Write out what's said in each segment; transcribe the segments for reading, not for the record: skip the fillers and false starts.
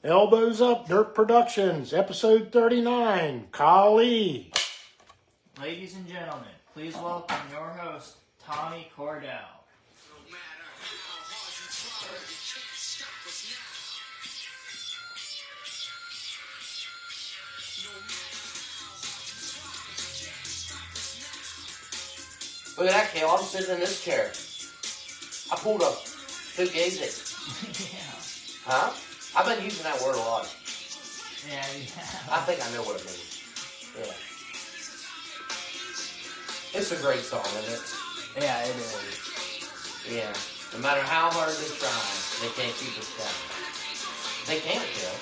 Elbows Up Dirt Productions, episode 39, Kali. Ladies and gentlemen, please welcome your host, Tommy Cordell. No matter how hard you try, you can't stop us now. No matter how hard you try, you can't stop us now. Look at that, Kale. I'm sitting in this chair. I pulled up fugazi. Yeah. Huh? I've been using that word a lot. Yeah. I think I know what it means. Yeah. It's a great song, isn't it? Yeah, it is. Yeah. No matter how hard they try, they can't keep us down. They can't, Kale.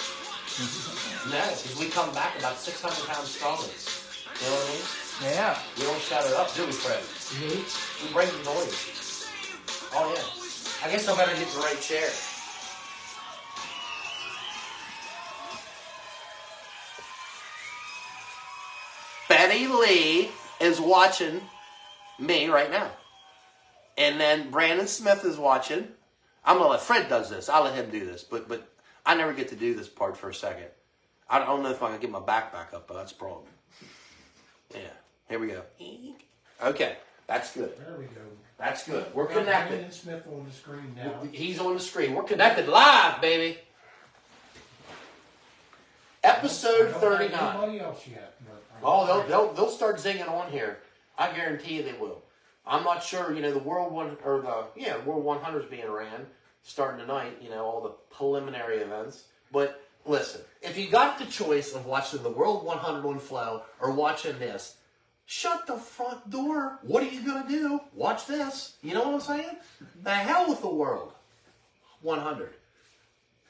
No, because we come back about 600 pounds stronger. You know what I mean? Yeah. We don't shout it up, do we, Fred? Mm-hmm. We bring the noise. Oh, yeah. I guess I better get the right chair. Betty Lee is watching me right now. And then Brandon Smith is watching. I'm going to let Fred does this. I'll let him do this. But I never get to do this part for a second. I don't know if I can get my back up, but that's a problem. Yeah. Here we go. Okay. That's good. There we go. That's good. We're Got connected. Brandon Smith on the screen now. He's on the screen. We're connected live, baby. Episode 39. Anybody else yet? Oh, they'll start zinging on here. I guarantee you they will. I'm not sure. You know, the World 100 is being ran starting tonight. You know, all the preliminary events. But listen, if you got the choice of watching the World 100 on Flow or watching this, shut the front door. What are you gonna do? Watch this. You know what I'm saying? The hell with the World 100.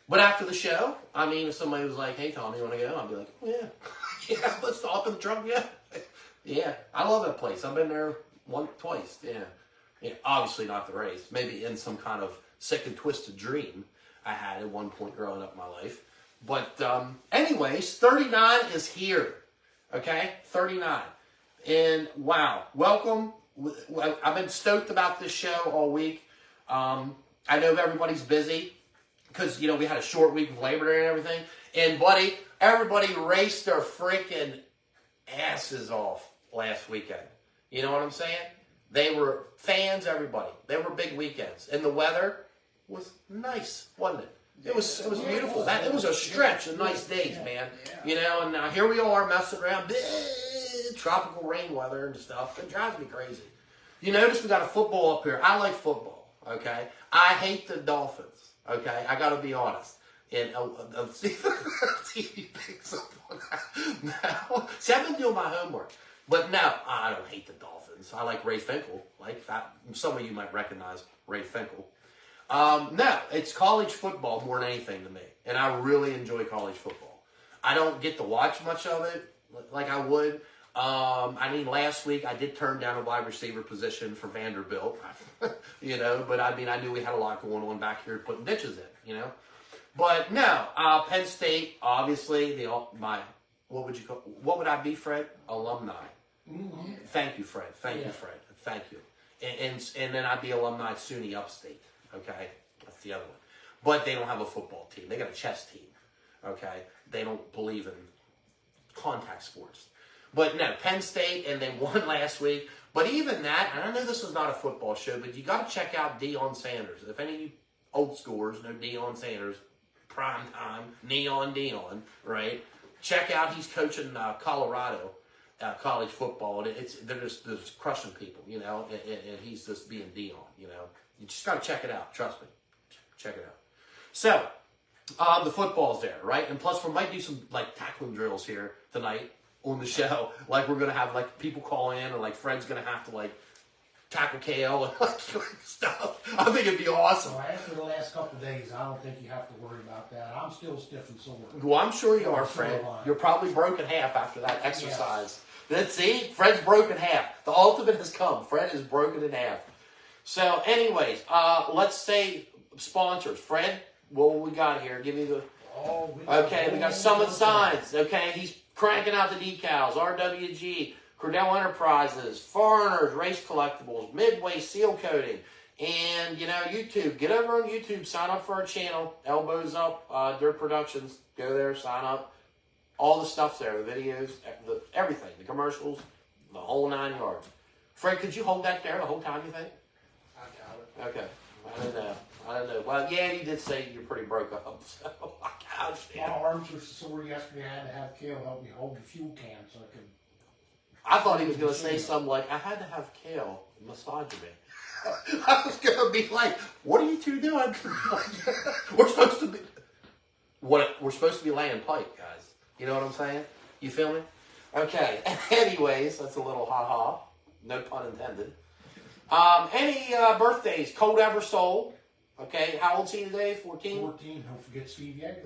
But after the show, I mean, if somebody was like, "Hey, Tom, you want to go?" I'd be like, "Yeah, yeah, let's hop in the truck." Yeah, yeah, I love that place. I've been there twice. Yeah, obviously not the race. Maybe in some kind of sick and twisted dream I had at one point growing up in my life. But anyways, 39 is here. Okay, 39, and wow, welcome. I've been stoked about this show all week. I know everybody's busy. Because, you know, we had a short week of Labor Day and everything. And, buddy, everybody raced their freaking asses off last weekend. You know what I'm saying? They were fans, everybody. They were big weekends. And the weather was nice, wasn't it? It was beautiful. It was a stretch of nice days, man. You know, and now here we are messing around. Tropical rain weather and stuff. It drives me crazy. You notice we got a football up here. I like football, okay? I hate the Dolphins. Okay, I got to be honest. And TV picks up on that now. See, I've been doing my homework. But no, I don't hate the Dolphins. I like Ray Finkel. Some of you might recognize Ray Finkel. No, it's college football more than anything to me. And I really enjoy college football. I don't get to watch much of it like I would. I mean, last week I did turn down a wide receiver position for Vanderbilt, you know, but I mean, I knew we had a lot going on back here putting ditches in, you know. But no, Penn State, obviously, what would I be, Fred? Alumni. Mm-hmm. Thank you, Fred. Thank you, Fred. Thank you. And then I'd be alumni SUNY Upstate, okay? That's the other one. But they don't have a football team. They got a chess team, okay? They don't believe in contact sports. But no, Penn State, and they won last week. But even that, and I know this is not a football show, but you got to check out Deion Sanders. If any of you old schoolers know Deion Sanders, prime time, Neon Deion, right? Check out, he's coaching Colorado college football, and they're just crushing people, you know, and he's just being Deion, you know. You just got to check it out, trust me. Check it out. So, the football's there, right? And plus, we might do some, like, tackling drills here tonight on the show. Like, we're going to have, like, people call in, and, like, Fred's going to have to, like, tackle KO and, like, stuff. I think it'd be awesome. So after the last couple of days, I don't think you have to worry about that. I'm still stiff and sore. Well, I'm sure you are, Fred. You're probably broken half after that exercise. Let's see, Fred's broken half. The ultimate has come. Fred is broken in half. So, anyways, let's say sponsors. Fred, what we got here? Give me the... Okay, we got Summit Signs. Okay, he's cranking out the decals. RWG, Cordell Enterprises, Foreigners, Race Collectibles, Midway Seal Coating, And, YouTube. Get over on YouTube. Sign up for our channel. Elbows Up, Dirt Productions. Go there, sign up. All the stuff's there. The videos, everything. The commercials, the whole 9 yards. Fred, could you hold that there the whole time, you think? I got it. Okay. I don't know. Well, yeah, you did say you're pretty broke up, so I can My understand. arms were sore yesterday. I had to have Kale help me hold the fuel can so I could. I thought he was going to say something like, I had to have Kale massage me. I was going to be like, what are you two doing? We're supposed to be laying pipe, guys. You know what I'm saying? You feel me? Okay. Anyways, that's a little ha-ha. No pun intended. Any birthdays? Cold Ever Soul. Okay. How old's he today? 14? 14. Don't forget Steve Yeager.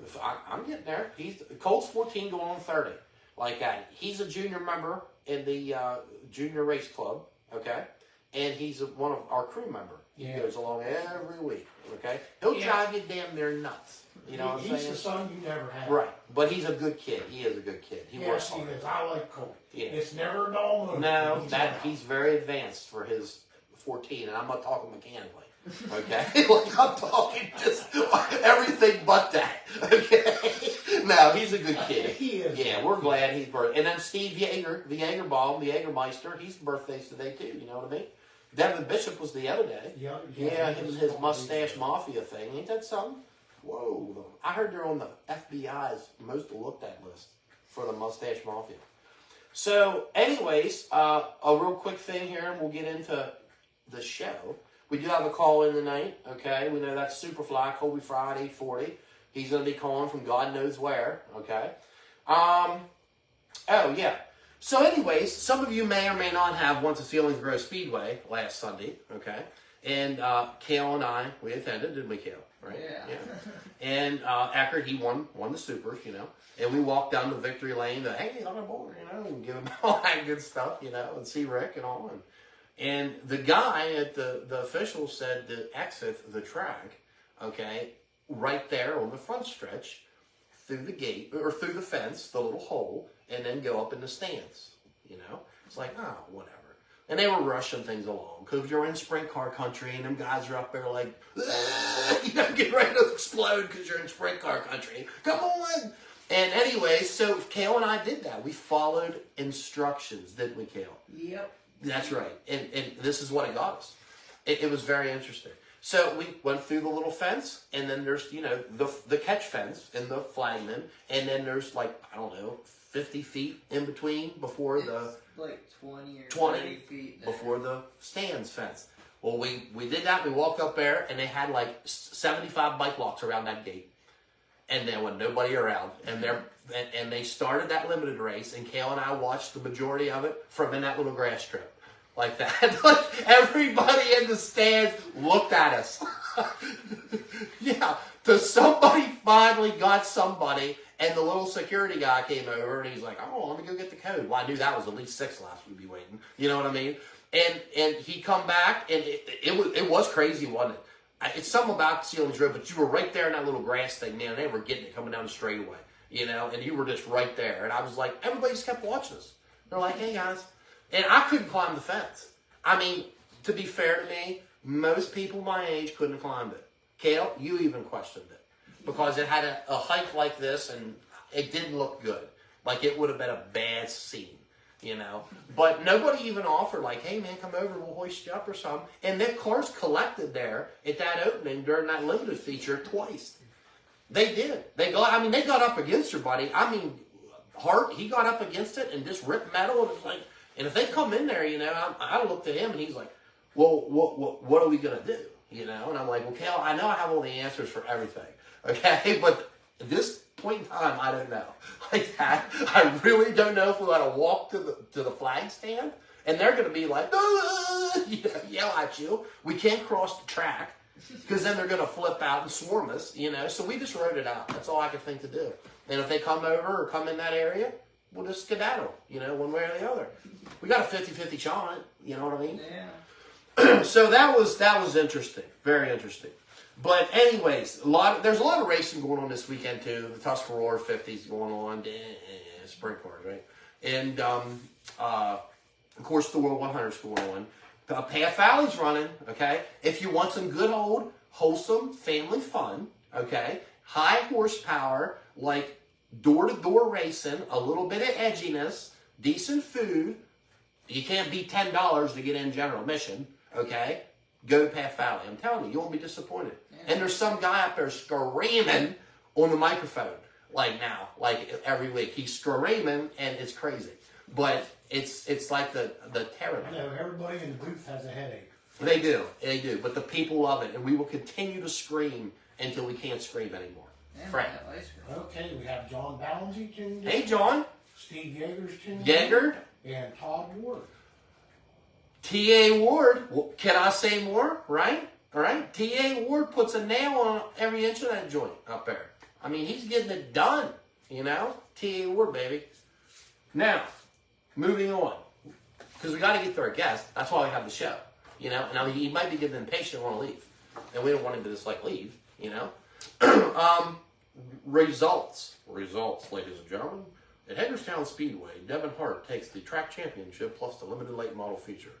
I'm getting there. Cole's 14 going on 30. Like that. He's a junior member in the junior race club. Okay. And he's one of our crew member. He goes along every week. Okay. He'll drive you damn near nuts. You know what I'm saying? He's the son you never had. Right. But he's a good kid. He is a good kid. He works Yes, he hard. is. I like Cole. Yeah. It's never a dull moment. No, he's very advanced for his 14, and I'm not talking mechanically. Okay? Like, I'm talking just everything but that. Okay? No, he's a good kid. He is. Yeah, we're glad he's birthday. And then Steve Yeager, the Yeagerbomb, the Yeagermeister, his birthday's today too, you know what I mean? Devin Bishop was the other day. Yeah, Him and his mustache mafia thing. Ain't that something? Whoa. I heard they're on the FBI's most looked at list for the mustache mafia. So, anyways, a real quick thing here, and we'll get into the show. We do have a call in tonight, okay? We know that's Superfly, Kobe Fried, 840. He's going to be calling from God knows where, okay? Oh, yeah. So, anyways, some of you may or may not have went to Feelings Grow Speedway last Sunday, okay? And Kale and I, we attended, didn't we, Kale? Right? Yeah. And Eckert, he won the supers, you know. And we walked down to Victory Lane to, hey, on board, you know, and give him all that good stuff, you know, and see Rick and all. And the guy at the official said to exit the track, okay, right there on the front stretch, through the gate, or through the fence, the little hole, and then go up in the stands, you know. It's like, oh, whatever. And they were rushing things along, because you're in sprint car country, and them guys are up there like, you know, getting ready to explode because you're in sprint car country. Come on! And anyway, so Kale and I did that. We followed instructions, didn't we, Kale? Yep. That's right. And this is what it got us. It was very interesting. So we went through the little fence, and then there's, you know, the catch fence and the flagman, and then there's like, I don't know, 50 feet in between before It's like 20 or 20 30 feet there. before the stands fence. Well, we did that. We walked up there, and they had like 75 bike locks around that gate. And there was nobody around. And they started that limited race, and Kale and I watched the majority of it from in that little grass strip. Like that. Like everybody in the stands looked at us. Yeah. So somebody finally got somebody, and the little security guy came over, and he's like, oh, let me go get the code. Well, I knew that was at least 6 laps we'd be waiting. You know what I mean? And he come back, and it was crazy, wasn't it? It's something about Ceilings Road, but you were right there in that little grass thing, man. They were getting it coming down the straightaway, you know, and you were just right there. And I was like, everybody just kept watching us. They're like, hey, guys. And I couldn't climb the fence. I mean, to be fair to me, most people my age couldn't have climbed it. Kale, you even questioned it. Because it had a height like this, and it didn't look good. Like, it would have been a bad scene. You know, but nobody even offered like, hey man, come over, we'll hoist you up or something. And the cars collected there at that opening during that limited feature twice. They did. They got up against your buddy. I mean, Hart, he got up against it and just ripped metal, and it's like, and if they come in there, you know, I looked at him and he's like, well, what are we gonna do? You know, and I'm like, well, Cal, I know I have all the answers for everything, okay, but at this point in time, I don't know. Like that, I really don't know if we want to walk to the flag stand, and they're going to be like, yell at you. We can't cross the track, because then they're going to flip out and swarm us, you know. So we just wrote it out. That's all I could think to do. And if they come over or come in that area, we'll just skedaddle, you know, one way or the other. We got a 50-50 shot, you know what I mean? Yeah. So that was interesting, very interesting. But anyways, there's a lot of racing going on this weekend too. The Tuscarora 50s going on, sprint cars, right? And of course the World 100's going on. Path Valley's running, okay? If you want some good old, wholesome family fun, okay? High horsepower, like door-to-door racing, a little bit of edginess, decent food. You can't beat $10 to get in general admission, okay? Go to Path Valley. I'm telling you, you won't be disappointed. Yeah. And there's some guy up there screaming on the microphone, like now, like every week. He's screaming, and it's crazy. But it's like the terror. I know everybody in the booth has a headache. They do. But the people love it, and we will continue to scream until we can't scream anymore. Yeah, Frank. that ice cream. Okay, we have John Ballinsey tuned in. Hey, John. Steve Yeager's tuned Yeager. in. And Todd Ward. T.A. Ward. Well, can I say more? Right? All right. T.A. Ward puts a nail on every inch of that joint up there. I mean, he's getting it done. You know? T.A. Ward, baby. Now, moving on. Because we got to get through our guest. That's why we have the show. You know? And I mean, he might be getting impatient and want to leave. And we don't want him to just, like, leave. You know? Results, ladies and gentlemen. At Hagerstown Speedway, Devin Hart takes the track championship plus the limited late model feature.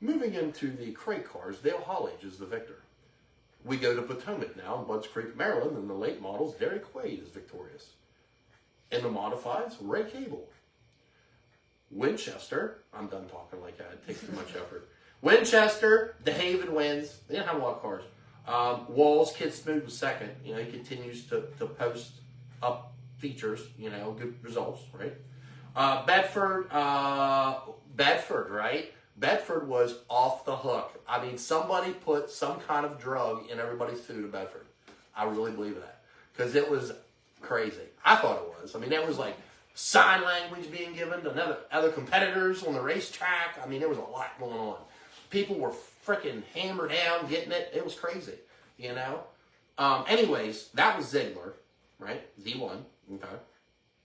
Moving into the crate cars, Dale Hollage is the victor. We go to Potomac now, in Budds Creek, Maryland, and the late models, Derek Quaid is victorious. In the modifieds, Ray Cable. Winchester, I'm done talking like that, it takes too much effort. Winchester, DeHaven wins. They didn't have a lot of cars. Walls, Kid Smooth was second. You know, he continues to post up features, you know, good results, right? Bedford, right? Bedford was off the hook. I mean, somebody put some kind of drug in everybody's food at Bedford. I really believe that. Because it was crazy. I thought it was. I mean, there was like sign language being given to other competitors on the racetrack. I mean, there was a lot going on. People were freaking hammered down, getting it. It was crazy, you know? Anyways, that was Ziegler, right? Z1, okay?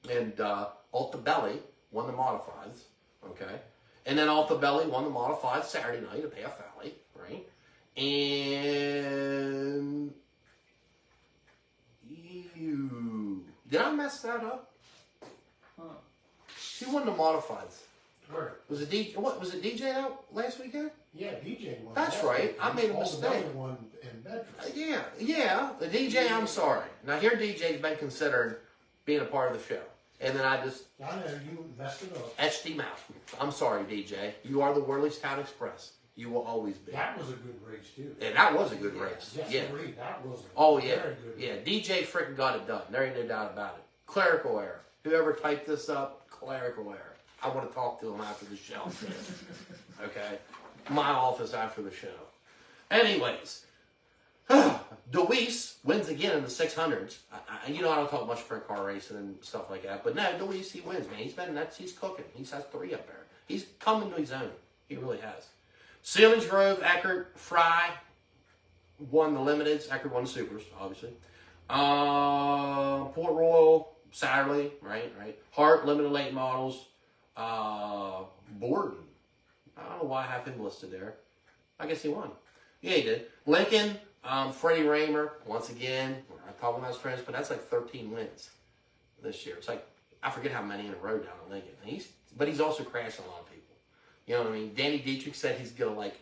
And Altabelli won the modifieds, okay? And then Altabelli won the modifieds Saturday night at Path Valley, right? And did I mess that up? Huh. Who won the modifieds? Where? Was it DJ out last weekend? Yeah, DJ won. That's right. I made a mistake. The one in Bedford. Yeah. The DJ, I'm sorry. Now, here DJ's been considered being a part of the show. And then I just I know, you messed it up. etched him out. I'm sorry, DJ. You are the Worleystown Express. You will always be. That was a good race, too. And that was a good race. Yes, Yeah. Reed, that was a Oh, yeah. very good Yeah, race. DJ freaking got it done. There ain't no doubt about it. Clerical error. Whoever typed this up, clerical error. I want to talk to him after the show. Okay? My office after the show. Anyways, DeWeese wins again in the 600s. You know, I don't talk much sprint car racing and stuff like that, but no, DeWeese, he wins, man. He's cooking. He has 3 up there. He's coming to his own. He really has. Sealands Grove, Eckert, Fry won the limiteds. Eckert won the supers, obviously. Port Royal, Satterley, right. Hart, limited late models. Borden. I don't know why I have him listed there. I guess he won. Yeah, he did. Lincoln, Freddie Raymer, once again, I'm talking about his friends, but that's like 13 wins this year. It's like, I forget how many in a row down in Lincoln. But he's also crashed a lot of people. You know what I mean? Danny Dietrich said he's going to, like,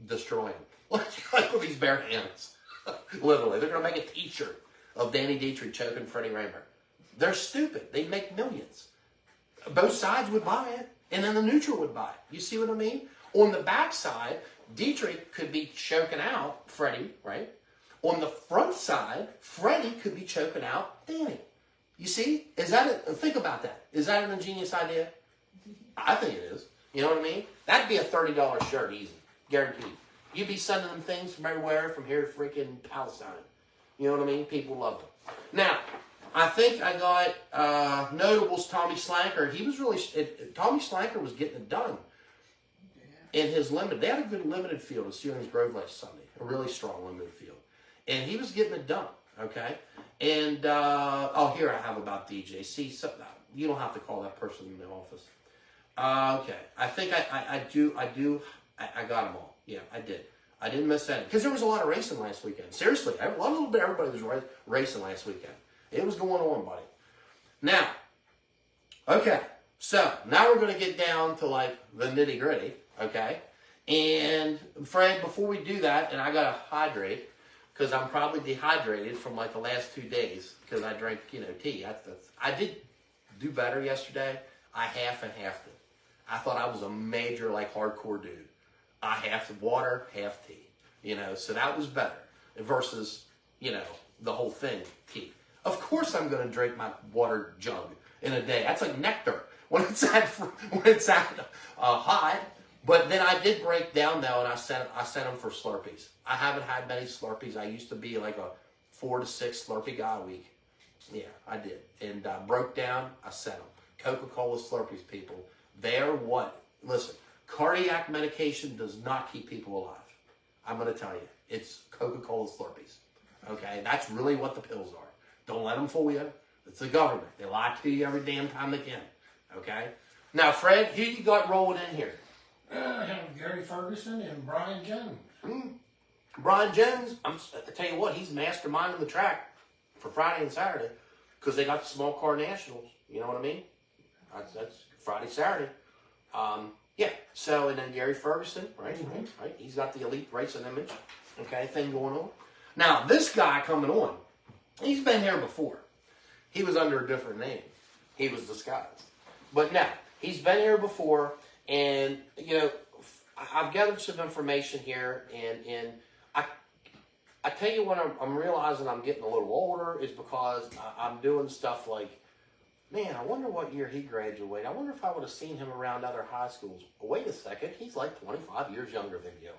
destroy him. Like with these bare hands. Literally. They're going to make a t-shirt of Danny Dietrich choking Freddie Raymer. They're stupid. They make millions. Both sides would buy it, and then the neutral would buy it. You see what I mean? On the backside, Dietrich could be choking out Freddie, right? On the front side, Freddie could be choking out Danny. You see? Think about that. Is that an ingenious idea? I think it is. You know what I mean? That'd be a $30 shirt, easy. Guaranteed. You'd be sending them things from everywhere, from here to freaking Palestine. You know what I mean? People love them. Now, I think I got notables Tommy Slanker. He was really... Tommy Slanker was getting it done in his limited. They had a good limited field at Sealands Grove last Sunday. A really strong limited field. And he was getting it done, okay? And, here I have about DJ. See, you don't have to call that person in the office. Okay. I think I got them all. Yeah, I did. I didn't miss any. Because there was a lot of racing last weekend. Seriously. A little bit everybody was racing last weekend. It was going on, buddy. Now, okay. So, now we're going to get down to, like, the nitty-gritty, okay? And Fred, before we do that, and I gotta hydrate because I'm probably dehydrated from like the last 2 days because I drank, tea. I did do better yesterday. I half and half it. I thought I was a major like hardcore dude. I half water, half tea. So that was better versus the whole thing tea. Of course, I'm gonna drink my water jug in a day. That's like nectar when it's at hot. But then I did break down though, and I sent them for Slurpees. I haven't had many Slurpees. I used to be like a 4 to 6 Slurpee guy a week. Yeah, I did, and broke down. I sent them Coca-Cola Slurpees. People, they're what? Listen, cardiac medication does not keep people alive. I'm going to tell you, it's Coca-Cola Slurpees. Okay, that's really what the pills are. Don't let them fool you. It's the government. They lie to you every damn time they can. Okay. Now, Fred, who you got rolling in here? I have Gary Ferguson and Brian Jones. Brian Jones, I tell you what, he's masterminding the track for Friday and Saturday because they got the small car nationals. You know what I mean? That's Friday, Saturday. Yeah. So, and then Gary Ferguson, right? Mm-hmm. Right. He's got the elite racing image, thing going on. Now, this guy coming on, he's been here before. He was under a different name. He was disguised. But now, he's been here before, and, I've gathered some information here, and I tell you what I'm realizing I'm getting a little older is because I'm doing stuff like, man, I wonder what year he graduated. I wonder if I would have seen him around other high schools. Wait a second, he's like 25 years younger than you.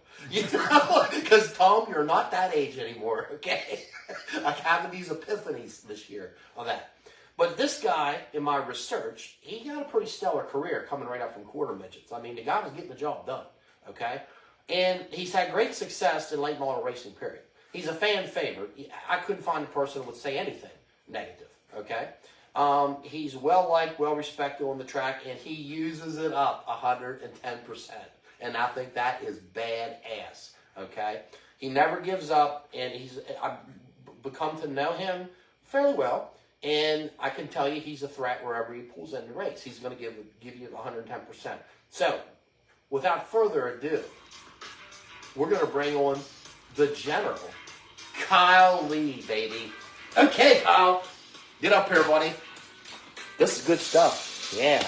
Because, Tom, you're not that age anymore, okay? I'm having these epiphanies this year of that. But this guy, in my research, he got a pretty stellar career coming right up from quarter midgets. I mean, the guy was getting the job done, okay? And he's had great success in late model racing, period. He's a fan favorite. I couldn't find a person who would say anything negative, okay? He's well-liked, well-respected on the track, and he uses it up 110%. And I think that is badass, okay? He never gives up, and I've become to know him fairly well. And I can tell you he's a threat wherever he pulls in the race. He's going to give you 110%. So, without further ado, we're going to bring on the General, Kyle Lee, baby. Okay, Kyle. Get up here, buddy. This is good stuff. Yeah.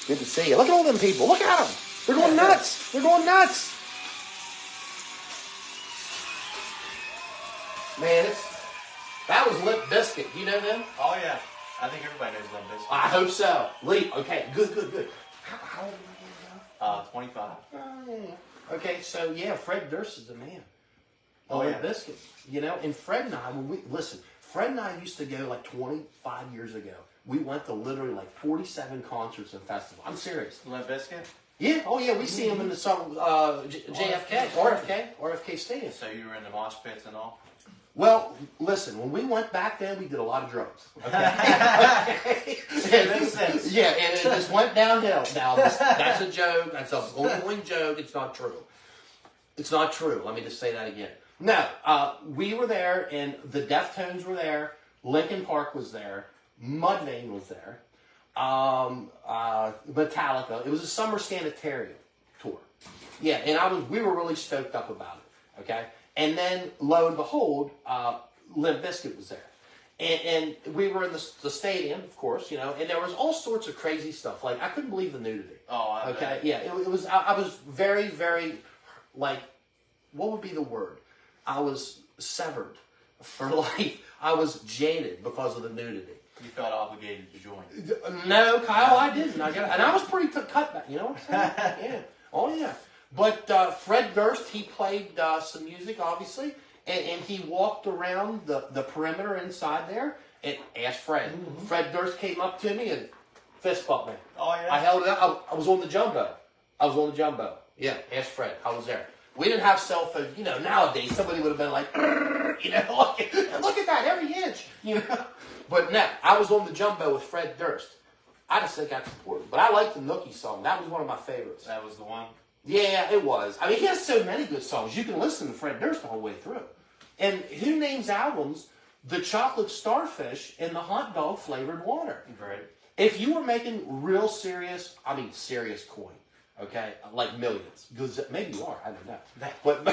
Good to see you. Look at all them people. Look at them. They're going nuts. They're going nuts. Man, that was Limp Bizkit. Do you know them? Oh, yeah. I think everybody knows Limp Bizkit. I hope so. Lee, okay, good. How old are you 25. now? Okay, so yeah, Fred Durst is the man. Oh, Limp yeah. Bizkit. And Fred and I, Fred and I used to go like 25 years ago. We went to literally like 47 concerts and festivals. I'm serious. Limp Bizkit? Yeah, oh yeah, we see him in the song JFK, RFK Stadium. So you were in the mosh pits and all? Well, listen, when we went back then, we did a lot of drugs. Okay? Makes sense. Yeah, and it just went downhill. Now, that's a joke. That's an ongoing joke. It's not true. It's not true. Let me just say that again. No, we were there, and the Deftones were there. Linkin Park was there. Mudvayne was there. Metallica. It was a summer sanitarium tour. Yeah, and we were really stoked up about it. Okay? And then, lo and behold, Limp Bizkit was there. And we were in the stadium, of course, and there was all sorts of crazy stuff. Like, I couldn't believe the nudity. Oh, I okay? bet. Yeah, it was, I was very, very, like, what would be the word? I was severed for life. I was jaded because of the nudity. You felt obligated to join. No, Kyle, I didn't. And I was pretty cut back, you know what I'm saying? Yeah. Oh, yeah. But Fred Durst, he played some music, obviously, and he walked around the perimeter inside there and asked Fred. Mm-hmm. Fred Durst came up to me and fist bumped me. Oh, yeah? I held it up. I was on the jumbo. Yeah, ask Fred. I was there. We didn't have cell phones. Nowadays, somebody would have been like, look at that, every inch, But no, I was on the jumbo with Fred Durst. I just think that's important. But I like the Nookie song. That was one of my favorites. That was the one? Yeah, it was. I mean, he has so many good songs. You can listen to Fred Durst the whole way through. And who names albums The Chocolate Starfish and the Hot Dog Flavored Water? Right. If you were making real serious coin, Okay, like millions. Maybe you are. I don't know. But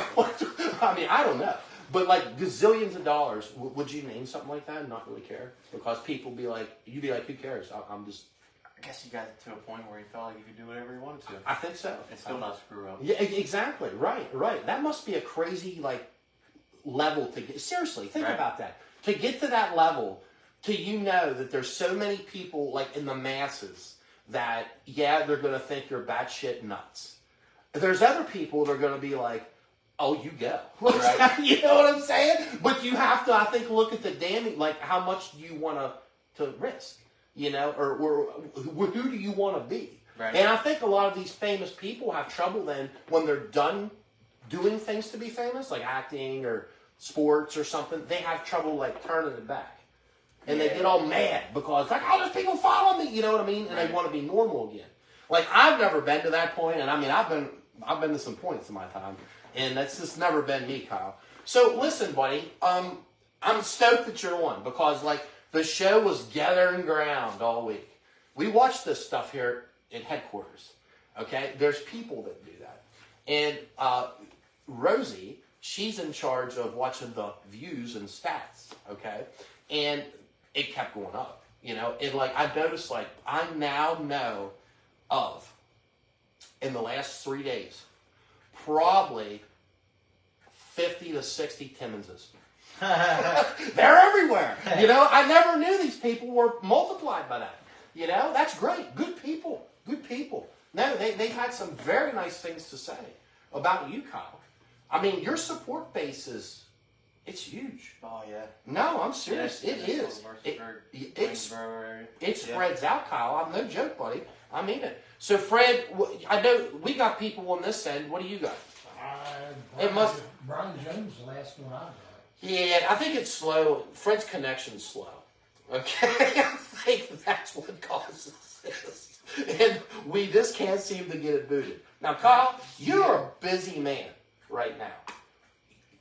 I mean, I don't know. But like gazillions of dollars. Would you name something like that and not really care? Because people be like, you'd be like, who cares? I'm just. I guess he got to a point where he felt like he could do whatever he wanted to. I think so. And still not screw up. Yeah, exactly. Right. That must be a crazy like level to get. Seriously, think about that. To get to that level, to that there's so many people like in the masses that they're going to think you're batshit nuts. There's other people that are going to be like, oh, you go. Right. You know what I'm saying? But you have to, I think, look at the damning, like how much do you want to risk, or who do you want to be? Right. And I think a lot of these famous people have trouble then when they're done doing things to be famous, like acting or sports or something, they have trouble like turning it back. And they get all mad because like, oh, there's people following me, you know what I mean? And they want to be normal again. Like I've never been to that point, and I mean I've been to some points in my time, and that's just never been me, Kyle. So listen, buddy, I'm stoked that you're on because like the show was gathering ground all week. We watched this stuff here at headquarters. Okay, there's people that do that, and Rosie, she's in charge of watching the views and stats. Okay, and it kept going up, and like I noticed, like I now know of in the last 3 days, probably 50 to 60 Timmonses. They're everywhere. I never knew these people were multiplied by that. That's great. Good people. No, they had some very nice things to say about you, Kyle. I mean, your support base it's huge. Oh, yeah. No, I'm serious. It is. It spreads out, Kyle. I'm no joke, buddy. I mean it. So, Fred, I know we got people on this end. What do you got? Brian Jones, the last one I got. Yeah, I think it's slow. Fred's connection's slow. Okay? I think that's what causes this. And we just can't seem to get it booted. Now, Kyle, you're a busy man right now.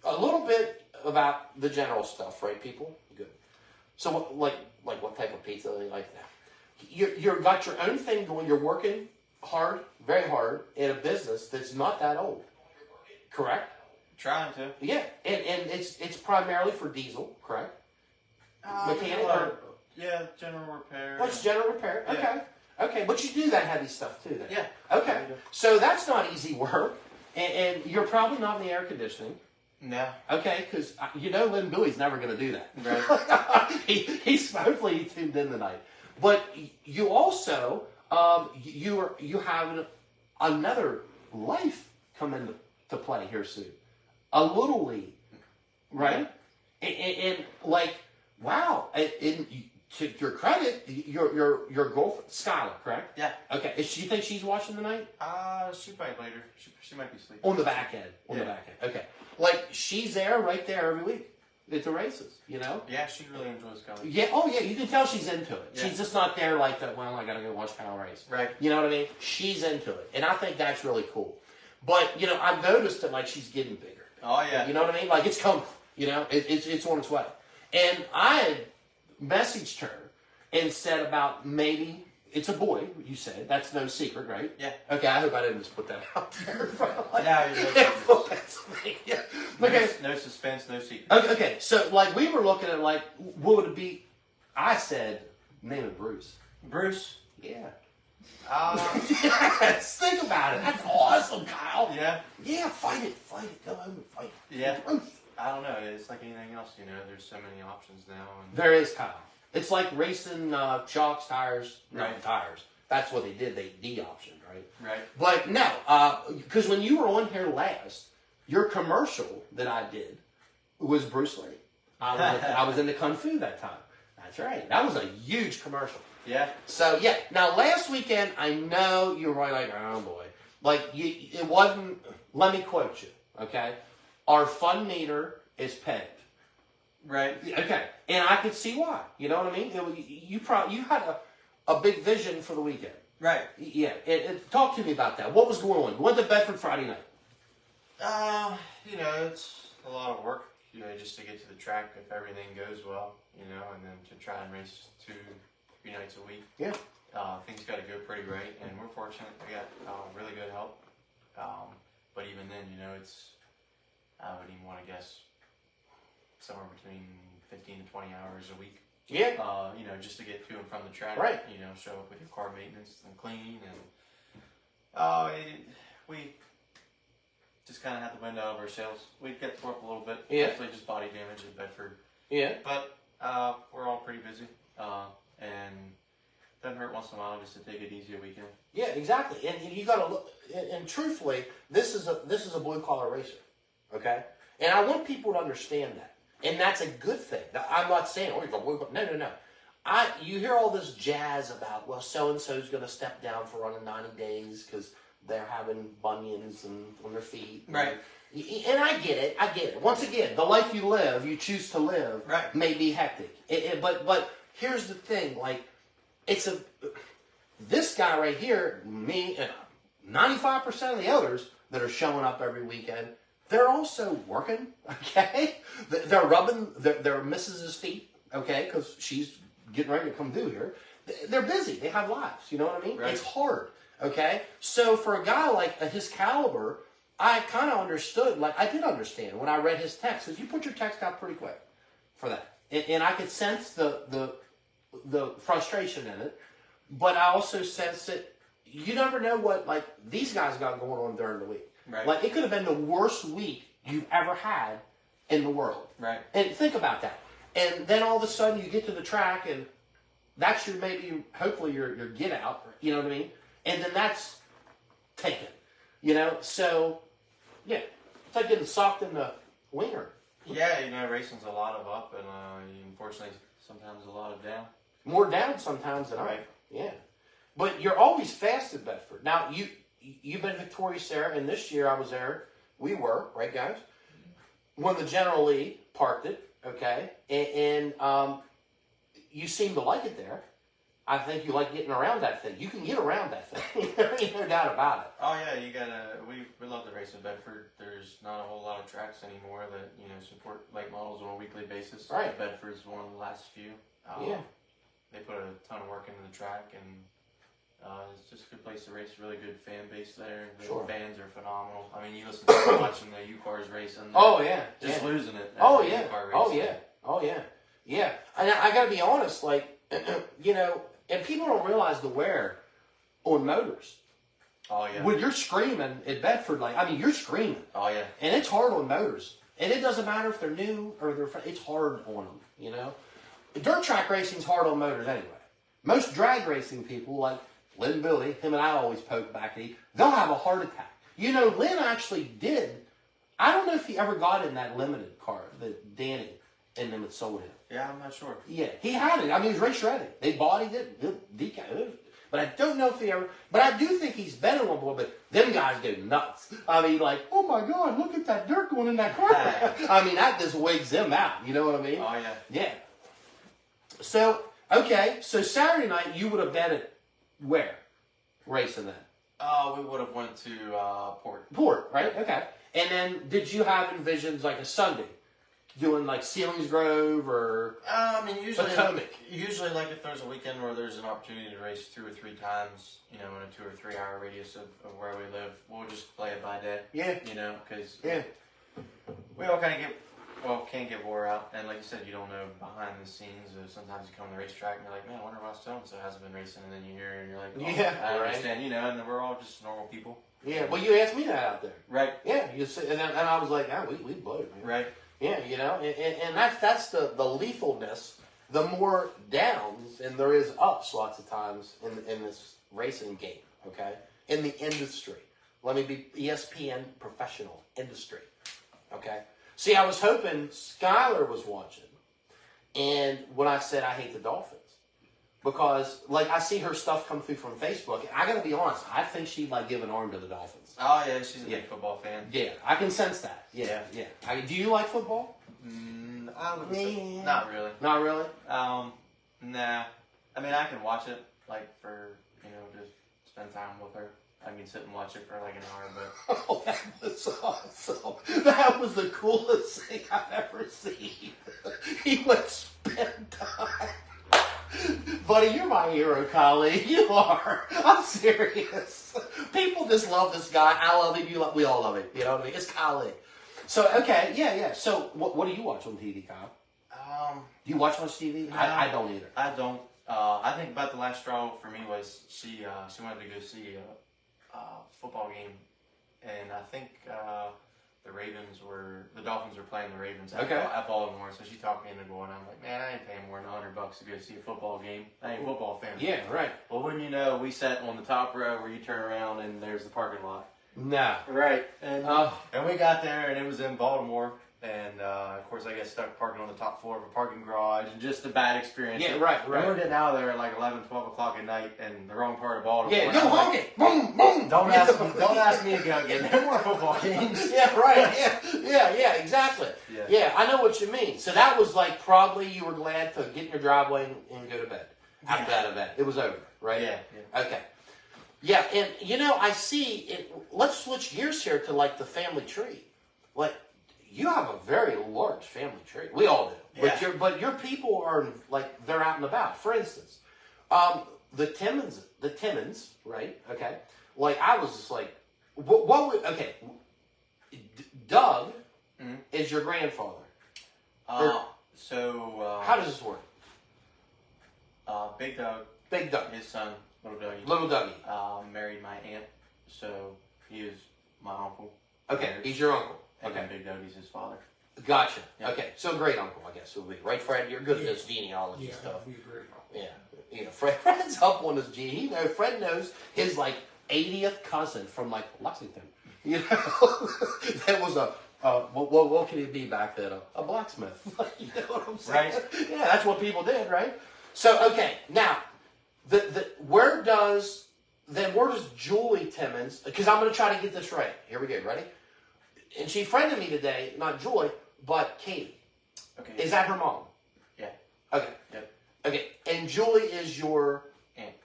A little bit about the general stuff, right, people? Good. So, like what type of pizza do you like now? You've got your own thing going. You're working hard, very hard, in a business that's not that old. Correct? Trying to. Yeah, and it's primarily for diesel, correct? Mechanic? General repair. What's general repair? Yeah. Okay, but you do that heavy stuff too, then? Yeah. Okay, so that's not easy work, and you're probably not in the air conditioning. No. Okay, because Lynn Billy's never going to do that. Right. He's hopefully tuned in tonight. But you also you have another life come into play here soon. A little league, right? And like, wow! And to your credit, your girlfriend Skylar, correct? Yeah. Okay. Does she think she's watching tonight? She might later. She might be sleeping. On the back end. The back end. Okay. Like she's there, right there every week at the races. Yeah, she really enjoys coming. Yeah. Oh yeah. You can tell she's into it. Yeah. She's just not there like that. Well, I gotta go watch Kyle race. Right. You know what I mean? She's into it, and I think that's really cool. But I've noticed that like she's getting bigger. Oh yeah. You know what I mean? Like it's coming. It's on its way. And I had messaged her and said about maybe it's a boy. You said that's no secret, right? Yeah. Okay. I hope I didn't just put that out there. Yeah. Okay. No suspense, no secret. Okay. So like we were looking at like what would it be? I said name it Bruce. Bruce. Yeah. Yeah. Think about it. That's awesome, Kyle. Yeah. Yeah, fight it. Go home and fight it. Yeah. Bruce. I don't know. It's like anything else, There's so many options now. And There is, Kyle. It's like racing shocks, tires, Right. tires. That's what they did. They de-optioned, right? Right. But no, because when you were on here last, your commercial that I did was Bruce Lee. I was into Kung Fu that time. That's right. That was a huge commercial. Yeah. So, yeah. Now, last weekend, I know you were probably like, oh, boy. Like, it wasn't, let me quote you, okay? Our fun meter is pegged. Right. Okay. And I could see why. You know what I mean? You had a big vision for the weekend. Right. Yeah. And talk to me about that. What was going on? You went to Bedford Friday night. It's a lot of work, just to get to the track if everything goes well, and then to try and race 2-3 nights a week. Yeah. things got to go pretty right, and we're fortunate we got really good help. But even then, it's, I would even want to guess somewhere between 15 to 20 hours a week. Yeah. Just to get to and from the track. Right. Show up with your car maintenance and clean, and we just kind of had the wind out of our sails. We got tore up a little bit. Yeah. Mostly just body damage in Bedford. Yeah. But we're all pretty busy, and doesn't hurt once in a while just to take it easy a weekend. Yeah, exactly. And you got to look. And truthfully, this is a blue collar racer, okay? And I want people to understand that, and that's a good thing. Now, I'm not saying you're a blue collar. No. You hear all this jazz about so and so's going to step down for running 90 days because they're having bunions on their feet. Right. And I get it. Once again, the life you live, you choose to live, right, may be hectic. But here's the thing, this guy right here, me, and 95% of the others that are showing up every weekend, they're also working, okay? They're rubbing their missus's feet, okay, because she's getting ready to come through here. They're busy. They have lives, you know what I mean? Right. It's hard, okay? So for a guy like his caliber, I kind of understood, I did understand when I read his text, because you put your text out pretty quick for that. And I could sense the frustration in it, but I also sense that you never know what, these guys got going on during the week. Right. It could have been the worst week you've ever had in the world. Right. And think about that. And then all of a sudden you get to the track and that's hopefully your get out, you know what I mean? And then that's taken, So, yeah, it's like getting socked in the winger. Yeah, racing's a lot of up, and unfortunately sometimes a lot of down. More down sometimes than right. up. Yeah. But you're always fast at Bedford. Now, you've been victorious there, and this year I was there. We were, right, guys? When the General Lee parked it, okay? And you seem to like it there. I think you like getting around that thing. You can get around that thing. There ain't no doubt about it. Oh, yeah, we love the race in Bedford. There's not a whole lot of tracks anymore that, support late models on a weekly basis. Right. Bedford's one of the last few. Yeah. They put a ton of work into the track, and it's just a good place to race. Really good fan base there. The Sure. fans are phenomenal. I mean, you listen to watching the U-Cars race, and just losing it. Oh at the yeah. U-Car Oh racing. yeah. Oh yeah. Yeah. And I got to be honest, and people don't realize the wear on motors. Oh yeah. When you're screaming at Bedford, you're screaming. Oh yeah. And it's hard on motors. And it doesn't matter if they're new or it's hard on them, Dirt track racing's hard on motors anyway. Most drag racing people, like Lynn Billy, him and I always poke back at him, they'll have a heart attack. Lynn actually did. I don't know if he ever got in that limited car that Danny and them had sold him. Yeah, I'm not sure. Yeah, he had it. I mean, he was race ready. They bodied it, good decal. But I don't know if he ever. But I do think he's been in one before. But them guys go nuts. I mean, oh my God, look at that dirt going in that car. I mean, that just wigs them out. You know what I mean? Oh yeah. Yeah. So so Saturday night you would have been at where racing then? We would have went to Port. Port, right? Yeah. Okay. And then did you have envisions a Sunday? Doing Sealings Grove or Potomac? Usually, if there's a weekend where there's an opportunity to race 2 or 3 times, in a 2 or 3 hour radius of where we live, we'll just play it by day. Yeah. Because Yeah. we all kind of can get wore out. And like you said, you don't know behind the scenes. Sometimes you come to the racetrack and you're like, man, I wonder why so-and-so hasn't been racing. And then you hear and you're like, Yeah, I right. understand, and we're all just normal people. Yeah. Well, you asked me that out there. Right. Yeah. You said, and I was like, we blew it, man. Right. Yeah, and that's the lethalness. The more downs, and there is ups lots of times in this racing game, okay? In the industry. Let me be ESPN professional industry, okay? See, I was hoping Skylar was watching, and when I said I hate the Dolphins, because, I see her stuff come through from Facebook, and I got to be honest, I think she'd, give an arm to the Dolphins. Oh, yeah, she's a big football fan. Yeah, I can sense that. Yeah. Do you like football? I would say not really. Not really? Nah. I mean, I can watch it, for, just spend time with her. I can sit and watch it for, an hour, but... Oh, that was awesome. That was the coolest thing I've ever seen. He would spend time. Buddy, you're my hero, colleague. You are. I'm serious. People just love this guy. I love him. We all love him. You know what I mean? It's colleague. So, okay, yeah. So, what do you watch on TV, Kyle? Do you watch much TV? I don't either. I don't. I think about the last straw for me was she wanted to go see a football game, and I think the Dolphins were playing the Ravens at Baltimore, so she talked me into going. I'm like, man, I ain't paying more than $100 to go see a football game. I ain't a football fan. Yeah, right. Well, wouldn't you know, we sat on the top row where you turn around and there's the parking lot. Nah. Right. And we got there, and it was in Baltimore. And, of course, I got stuck parking on the top floor of a parking garage, and just a bad experience. Yeah, right. And we're getting out of there at like 11, 12 o'clock at night in the wrong part of Baltimore. Yeah, go honk it. Boom, boom. Don't ask me to go get no more football games. Yeah, right. Yeah, exactly. Yeah, I know what you mean. So that was like probably you were glad to get in your driveway and go to bed after that event. It was over, right? Yeah. Okay. Yeah, and I see it. Let's switch gears here to like the family tree. Like, you have a very large family tree. We all do. Yeah. But your people are like, they're out and about. For instance, the Timmons, right? Okay. Like, I was just like, Doug is your grandfather. How does this work? Big Doug, his son, Little Dougie, married my aunt, so he is my uncle. Okay, he's your uncle. And Okay. then Big Dougie's his father. Gotcha. Yeah. Okay, so great uncle, I guess it would be. Right, Fred? You're good at this genealogy stuff. We agree. Yeah. Fred's up on his gene. Fred knows his like 80th cousin from like Lexington. You know, that was what could it be back then? A blacksmith. You know what I'm saying? Right. Yeah, that's what people did, right? So okay, now where does Julie Timmons? Because I'm going to try to get this right. Here we go. Ready? And she friended me today, not Julie, but Katie. Okay. Is that her mom? Yeah. Okay. Yep. Okay. And Julie is your Aunt.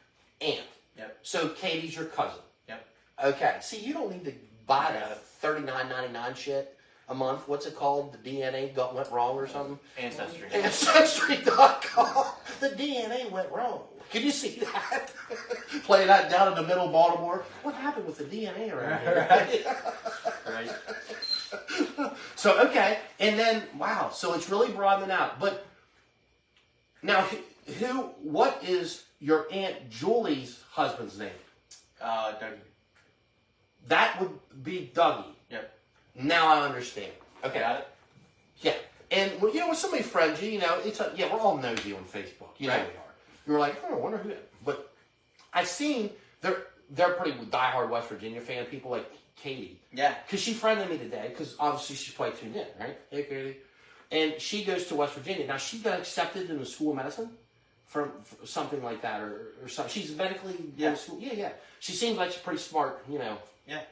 Yep. So Katie's your cousin. Yep. Okay. See, you don't need to buy that $39.99 shit a month. What's it called? The DNA went wrong or something? Ancestry. Ancestry.com. The DNA went wrong. Can you see that? Play that down in the middle of Baltimore. What happened with the DNA around here? Right. So, okay. And then, wow. So it's really broadening out. But now, what is your Aunt Julie's husband's name? Dougie. That would be Dougie. Yep. Now I understand. Okay. Got it? Yeah. And, well, when somebody friends you, we're all nosy on Facebook. You know Right. we are. You're like, I wonder who. But I've seen they're pretty diehard West Virginia fan people like Katie. Yeah. Because she friended me today, because obviously she's probably tuned in, right? Hey, Katie. And she goes to West Virginia. Now, she got accepted in the School of Medicine for something like that, or something. She's medically in school. Yeah. She seems like she's pretty smart, Yeah.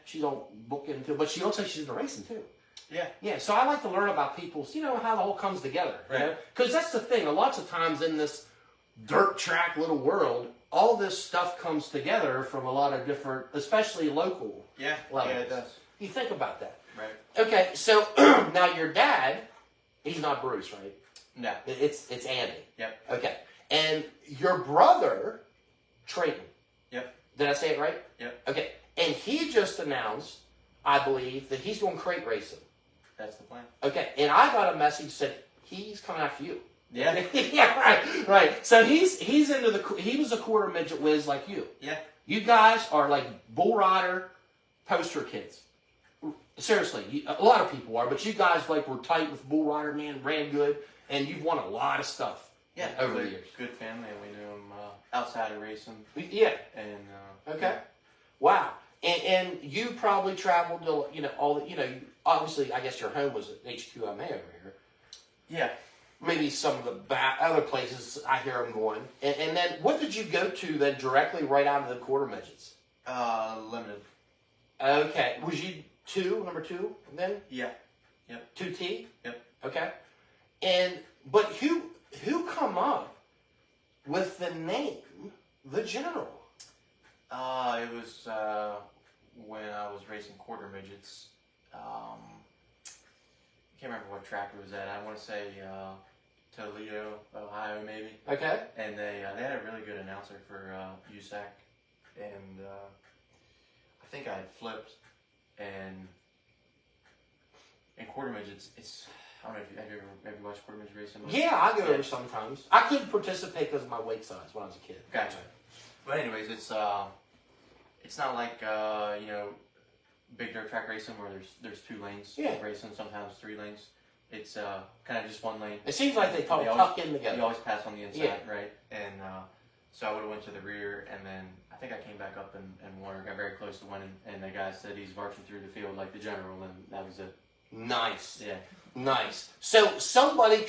She don't book into it, but she looks like she's in racing, too. Yeah. Yeah, so I like to learn about people's, how the whole comes together. Right. Because that's the thing. Lots of times in this dirt track little world, all this stuff comes together from a lot of different, especially local levels. Yeah, it does. You think about that. Right. Okay, so now your dad, he's not Bruce, right? No. It's Andy. Yep. Okay. And your brother, Trayton. Yep. Did I say it right? Yep. Okay. And he just announced, I believe, that he's going crate racing. That's the plan. Okay. And I got a message that said he's coming after you. Yeah. Yeah, right. So he's into he was a quarter midget whiz like you. Yeah. You guys are like bull rider poster kids. Seriously, a lot of people are, but you guys like were tight with bull rider, man, ran good, and you've won a lot of stuff. Yeah. Over the years. Good family, and we knew him outside of racing. Yeah. And Okay. Wow. And you probably traveled to obviously I guess your home was at HQMA over here. Yeah. Maybe some of the other places I hear them going. And then what did you go to then directly right out of the quarter midgets? Limited. Okay. Was you number two then? Yeah. Yep. 2T? Yep. Okay. But who come up with the name The General? It was when I was racing quarter midgets. I can't remember what track it was at. I want to say Toledo, Ohio, maybe. Okay. And they had a really good announcer for USAC, and I think I had flipped, and in quarter midget, it's I don't know if you have you ever maybe watched quarter midget racing. Yeah, I go over sometimes. I couldn't participate because of my weight size when I was a kid. Gotcha. But anyways, it's not like big dirt track racing where there's 2 lanes of racing, sometimes 3 lanes. It's kind of just 1 lane. It seems like they always tuck in together. You always pass on the inside, right? And so I would have went to the rear, and then I think I came back up and won or got very close to winning. And the guy said he's marching through the field like the general, and that was it. Nice. Yeah. Nice. So somebody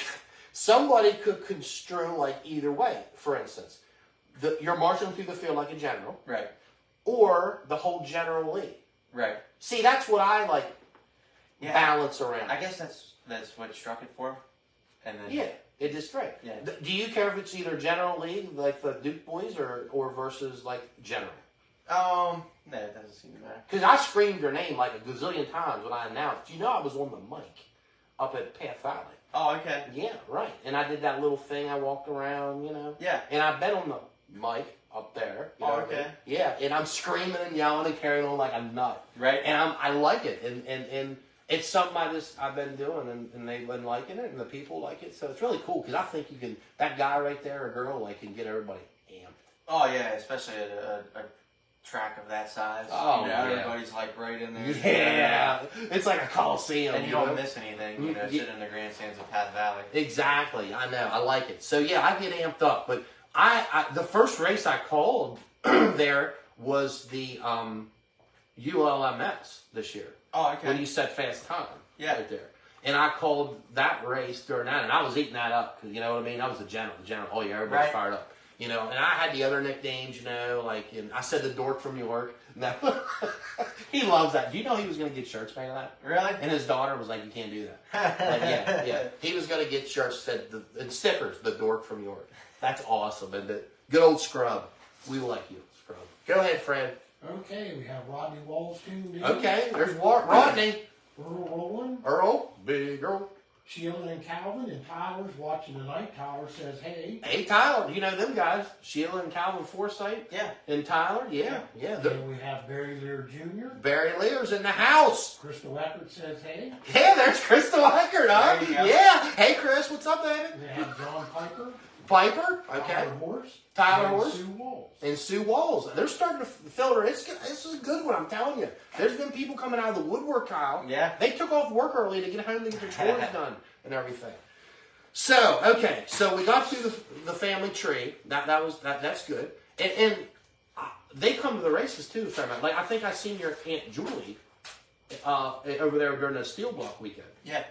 could construe like either way. For instance, you're marching through the field like a general, Right. or the whole general league. Right. See, that's what I like. Yeah. Balance around. I guess that's what struck it for him. And then Yeah, it is straight. Yeah. Do you care if it's either general league like the Duke boys or versus like general? No, it doesn't seem to matter. Because I screamed your name like a gazillion times when I announced. You know, I was on the mic up at Path Valley. Oh, okay. Yeah, right. And I did that little thing. I walked around, Yeah. And I've been on the mic up there. You know what I mean? Okay. Yeah, and I'm screaming and yelling and carrying on like a nut. Right. And I like it, and it's something I've been doing, and they've been liking it, and the people like it. So it's really cool because I think you can that guy right there, or girl, like can get everybody amped. Oh yeah, especially at a track of that size. Oh, yeah. Everybody's like right in there. Yeah, it's like a coliseum, And you don't miss anything. Sitting in the grandstands of Path Valley. Exactly, I know, I like it. So yeah, I get amped up. But I the first race I called there was the ULMS this year. Oh, okay. When you said fast time, Yeah. right there. And I called that race during that, and I was eating that up, because you know what I mean? I was the general. Oh yeah, everybody's Right. fired up. And I had the other nicknames, and I said the dork from York. No. He loves that. Do you know he was going to get shirts made of that? Really? And his daughter was like, you can't do that. Like, yeah. He was going to get shirts and stickers, the dork from York. That's awesome. And the good old Scrub. We like you, Scrub. Go ahead, Fred. Okay, we have Rodney Walls tuned in. Okay, there's Rodney. Earl Rowan, Earl, big Earl. Sheila and Calvin, and Tyler's watching tonight. Tyler says, hey. Hey, Tyler, you know them guys. Sheila and Calvin Forsythe. Yeah. And Tyler, yeah. Then we have Barry Lear Jr. Barry Lear's in the house. Crystal Eckert says, hey. Yeah, there's Crystal Eckert, huh? There you go. Yeah. Hey, Chris, what's up, baby? We have John Piper. Piper, okay. Tyler Horse. Tyler and Horse. Sue Walls. And Sue Walls. They're starting to filter. This is a good one, I'm telling you. There's been people coming out of the woodwork, Kyle. Yeah. They took off work early to get home to get their chores done and everything. So, okay. So we got through the family tree. That's good. And they come to the races, too, a fair amount. Like, I think I seen your Aunt Julie over there during the Steel Block weekend. Yeah.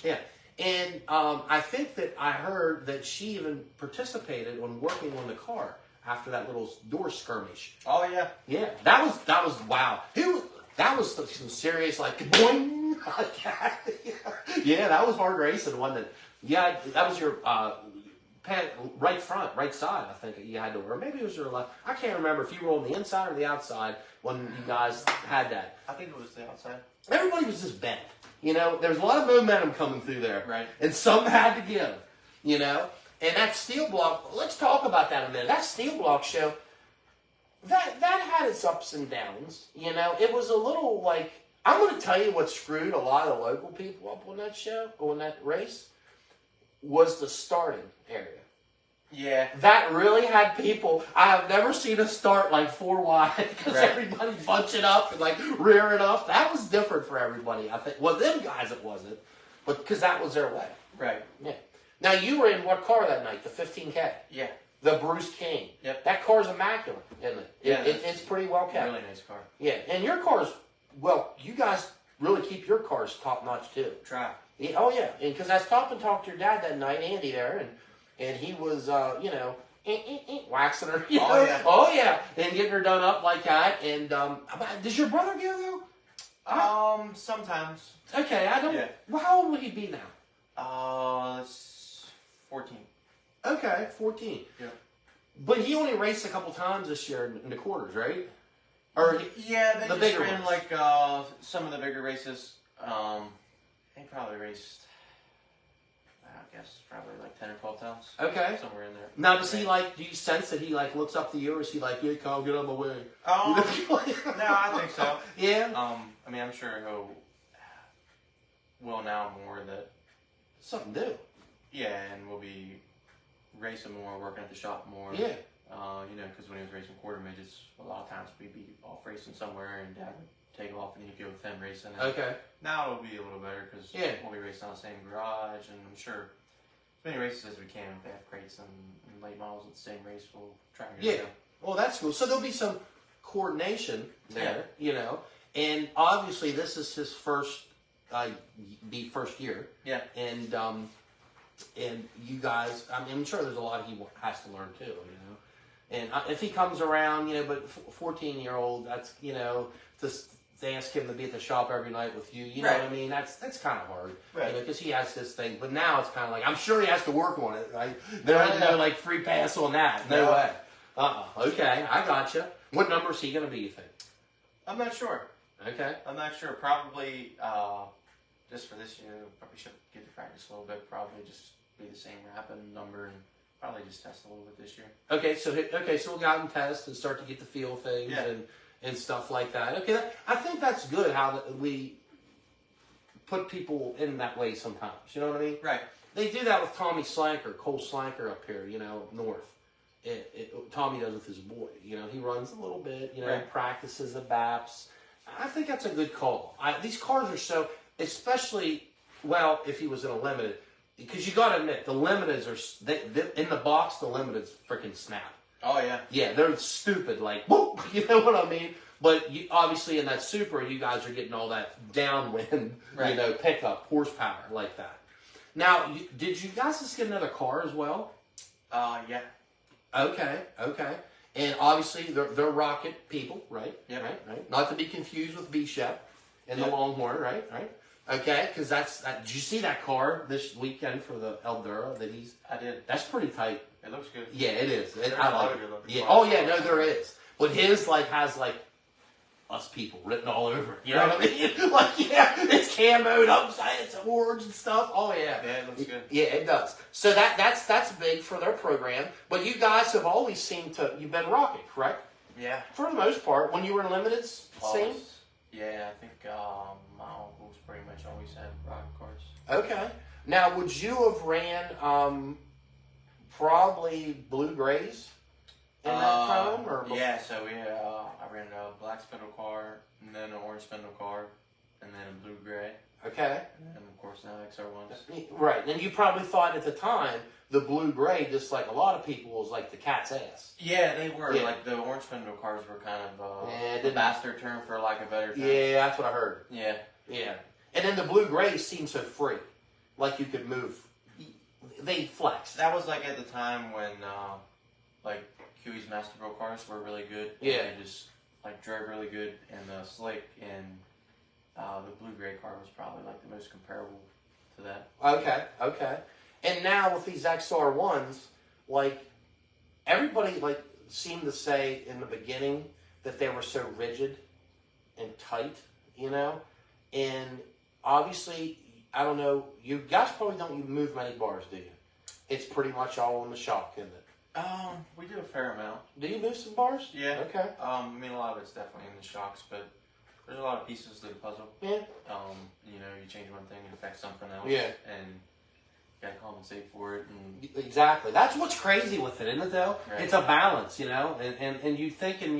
Yeah. And I think that I heard that she even participated on working on the car after that little door skirmish. Oh yeah. Yeah, that was wow. That was some serious like boing. Yeah, that was hard racing, wasn't it? Yeah, that was your right front, right side. I think you had to, or maybe it was your left. I can't remember if you were on the inside or the outside when you guys had that. I think it was the outside. Everybody was just bent. There's a lot of momentum coming through there. Right. And some had to give, And that Steel Block, let's talk about that a minute. That Steel Block show, that had its ups and downs. It was a little like, I'm going to tell you what screwed a lot of the local people up on that show, on that race, was the starting area. Yeah. That really had people. I have never seen a start like 4 wide because Right. everybody bunching up and like rearing up. That was different for everybody. I think. Well, them guys it wasn't, but because that was their way. Right. Yeah. Now you were in what car that night? The 15K. Yeah. The Bruce Kane. Yep. That car's immaculate, isn't it? Yeah, It's pretty well kept. Really nice car. Yeah, and your car's you guys really keep your cars top notch too. Try. Yeah, oh yeah, because I stopped and talked to your dad that night, Andy, there, and he was, waxing her. Oh, yeah. Oh yeah, and getting her done up like that. And does your brother go though? Sometimes. Okay, I don't. Yeah. Well, how old would he be now? 14. Okay, 14. Yeah. But he only raced a couple times this year in the quarters, right? Or Yeah, they the just bigger ran ones. like some of the bigger races. They probably raced guess probably like 10 or 12 times. Okay. Somewhere in there. Now, does he like? Do you sense that he like looks up to you, or is he like, "Yeah, Kyle, get out of my way"? No, I think so. Yeah. I mean, I'm sure will now more that. Something to do. Yeah, and we'll be racing more, working at the shop more. Yeah. You know, because when he was racing quarter midgets, a lot of times we'd be off racing somewhere, and Dad would take off, and he'd go with them racing. And Okay. now it'll be a little better because we'll be racing on the same garage, and I'm sure as many races as we can. If they have crates and late models at the same race, we'll try and get it done. Well, that's cool. So there'll be some coordination there, you know, and obviously this is his first year. Yeah. And you guys, I mean, I'm sure there's a lot he has to learn too, you know. And if he comes around, you know, but 14-year-old, that's, you know, just to ask him to be at the shop every night with you, you know what I mean? That's kind of hard, you know, because he has this thing. But now it's kind of like, I'm sure he has to work on it, right? There ain't no, like, free pass on that. No way. Okay, I gotcha. What number is he going to be, you think? I'm not sure. Okay. I'm not sure. Probably just for this year, probably should get to practice a little bit. Probably just be the same wrap and number, and probably just test a little bit this year. Okay, so we'll go out and test and start to get the feel of things and stuff like that. Okay, I think that's good how we put people in that way sometimes. You know what I mean? Right. They do that with Tommy Slanker, Cole Slanker up here, you know, north. Tommy does with his boy. You know, he runs a little bit, you know, practices the BAPS. I think that's a good call. These cars are so, especially, well, if he was in a limited, because you got to admit, the limiteds are, in the box, the limiteds freaking snap. Oh, yeah. Yeah, they're stupid, like, whoop, you know what I mean? But obviously in that Super, you guys are getting all that downwind, you know, pickup, horsepower like that. Now, did you guys just get another car as well? Yeah. Okay. And obviously they're rocket people, right? Yeah. Right. Not to be confused with B-Shep and the Longhorn, right? Okay, because did you see that car this weekend for the Eldura that he's? I did. That's pretty tight. It looks good. Yeah, it is. I like it. Yeah. Oh yeah, no, there is. But his has us people written all over. You know what I mean? It's camoed upside, it's awards and stuff. Oh yeah. Yeah, it looks good. Yeah, it does. So that's big for their program. But you guys have always seemed to you've been rocking, correct? Yeah. For the most part, when you were in limiteds, same. Yeah, I think my uncles pretty much always had rocket cars. Okay. Now, would you have ran probably blue grays in that time, or yeah? So I ran a black spindle car, and then an orange spindle car, and then a blue gray. Okay. And then, of course, now XR1s. Right. And you probably thought at the time the blue gray, just like a lot of people, was like the cat's ass. Yeah, they were. Yeah. Like the orange spindle cars were kind of Yeah, the bastard term for like a better term. Yeah, that's what I heard. Yeah. Yeah. And then the blue grays seemed so free. Like you could move. They flexed. That was like at the time when like Huey's Master Pro cars were really good. Yeah. They just like drove really good and slick, and the blue gray car was probably like the most comparable to that. Okay. And now with these XR1s, like everybody seemed to say in the beginning that they were so rigid and tight, you know? And obviously, I don't know, you guys probably don't move many bars, do you? It's pretty much all in the shock, isn't it? We do a fair amount. Do you move some bars? Yeah. Okay. I mean, a lot of it's definitely in the shocks, but there's a lot of pieces to the puzzle. Yeah. You know, you change one thing, it affects something else. Yeah. And you gotta compensate for it. And Exactly. That's what's crazy with it, isn't it, though? Right. It's a balance, you know? And you think and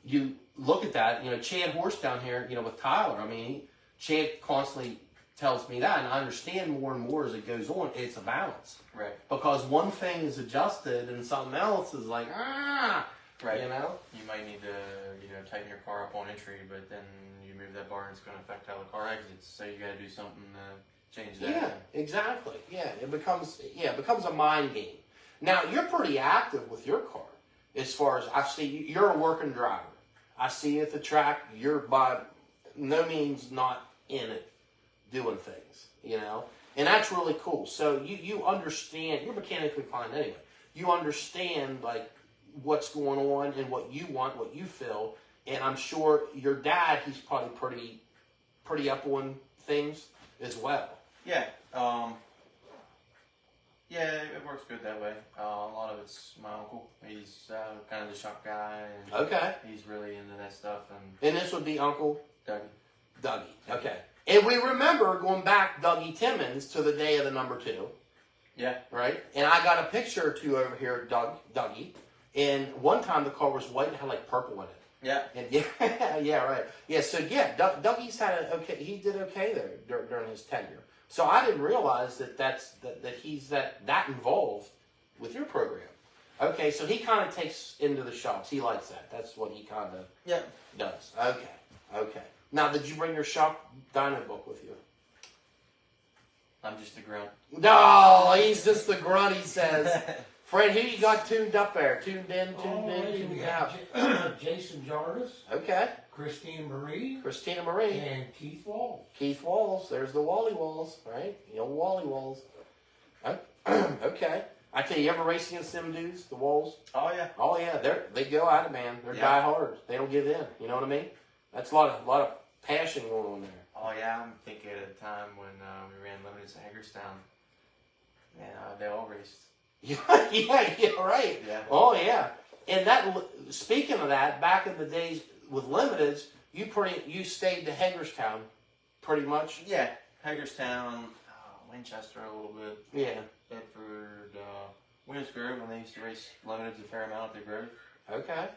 you look at that, you know, Chad Horse down here, you know, with Tyler, I mean, Chad constantly tells me that, and I understand more and more as it goes on, it's a balance. right. Because one thing is adjusted and something else is like, Right. you know? You might need to, you know, tighten your car up on entry, but then you move that bar and it's going to affect how the car exits. So you got to do something to change that. Yeah, exactly. Yeah, it becomes a mind game. Now, you're pretty active with your car. As far as I see, you're a working driver. I see you at the track. You're by no means not in it doing things, you know? And that's really cool. So you understand, you're mechanically inclined anyway. You understand, like, what's going on and what you want, what you feel. And I'm sure your dad, he's probably pretty up on things as well. Yeah. Yeah, it works good that way. A lot of it's my uncle. He's kind of the shop guy, and Okay. he's really into that stuff. And And this would be Uncle Dougie. Dougie. Okay. And we remember going back Dougie Timmons to the day of the number 2, Yeah. right? And I got a picture or two over here of Dougie. And one time the car was white and had like purple in it. Yeah. And yeah, yeah, right. Yeah, so yeah, Dougie's had a okay. He did okay there during his tenure. So I didn't realize that he's that involved with your program. Okay, so he kind of takes into the shops. He likes that. That's what he kind of Yeah. does. Okay, okay. Now, did you bring your shop dyno book with you? I'm just a grunt. No, he's just the grunt. He says. Fred, who you got tuned up there? Tuned in, tuned We out. have Jason Jarvis, Okay, Christine Marie, Christina Marie. and Keith Wall. Keith Walls, there's the Wally Walls, right? The old Wally Walls. Okay. I tell you, you ever race against them dudes, the Walls? Oh yeah. Oh yeah, they go at it, man. They're die hard. They don't give in. You know what I mean? That's a lot of passion going on there. Oh yeah. I'm thinking at a time when we ran limiteds at Hagerstown, and they all raced. yeah, right. Yeah. Oh yeah. And that, speaking of that, back in the days with limiteds, you stayed to Hagerstown, pretty much. Yeah. Hagerstown, Winchester a little bit. Yeah. Bedford, Williams Grove when they used to race limiteds a fair amount at the Grove. Okay.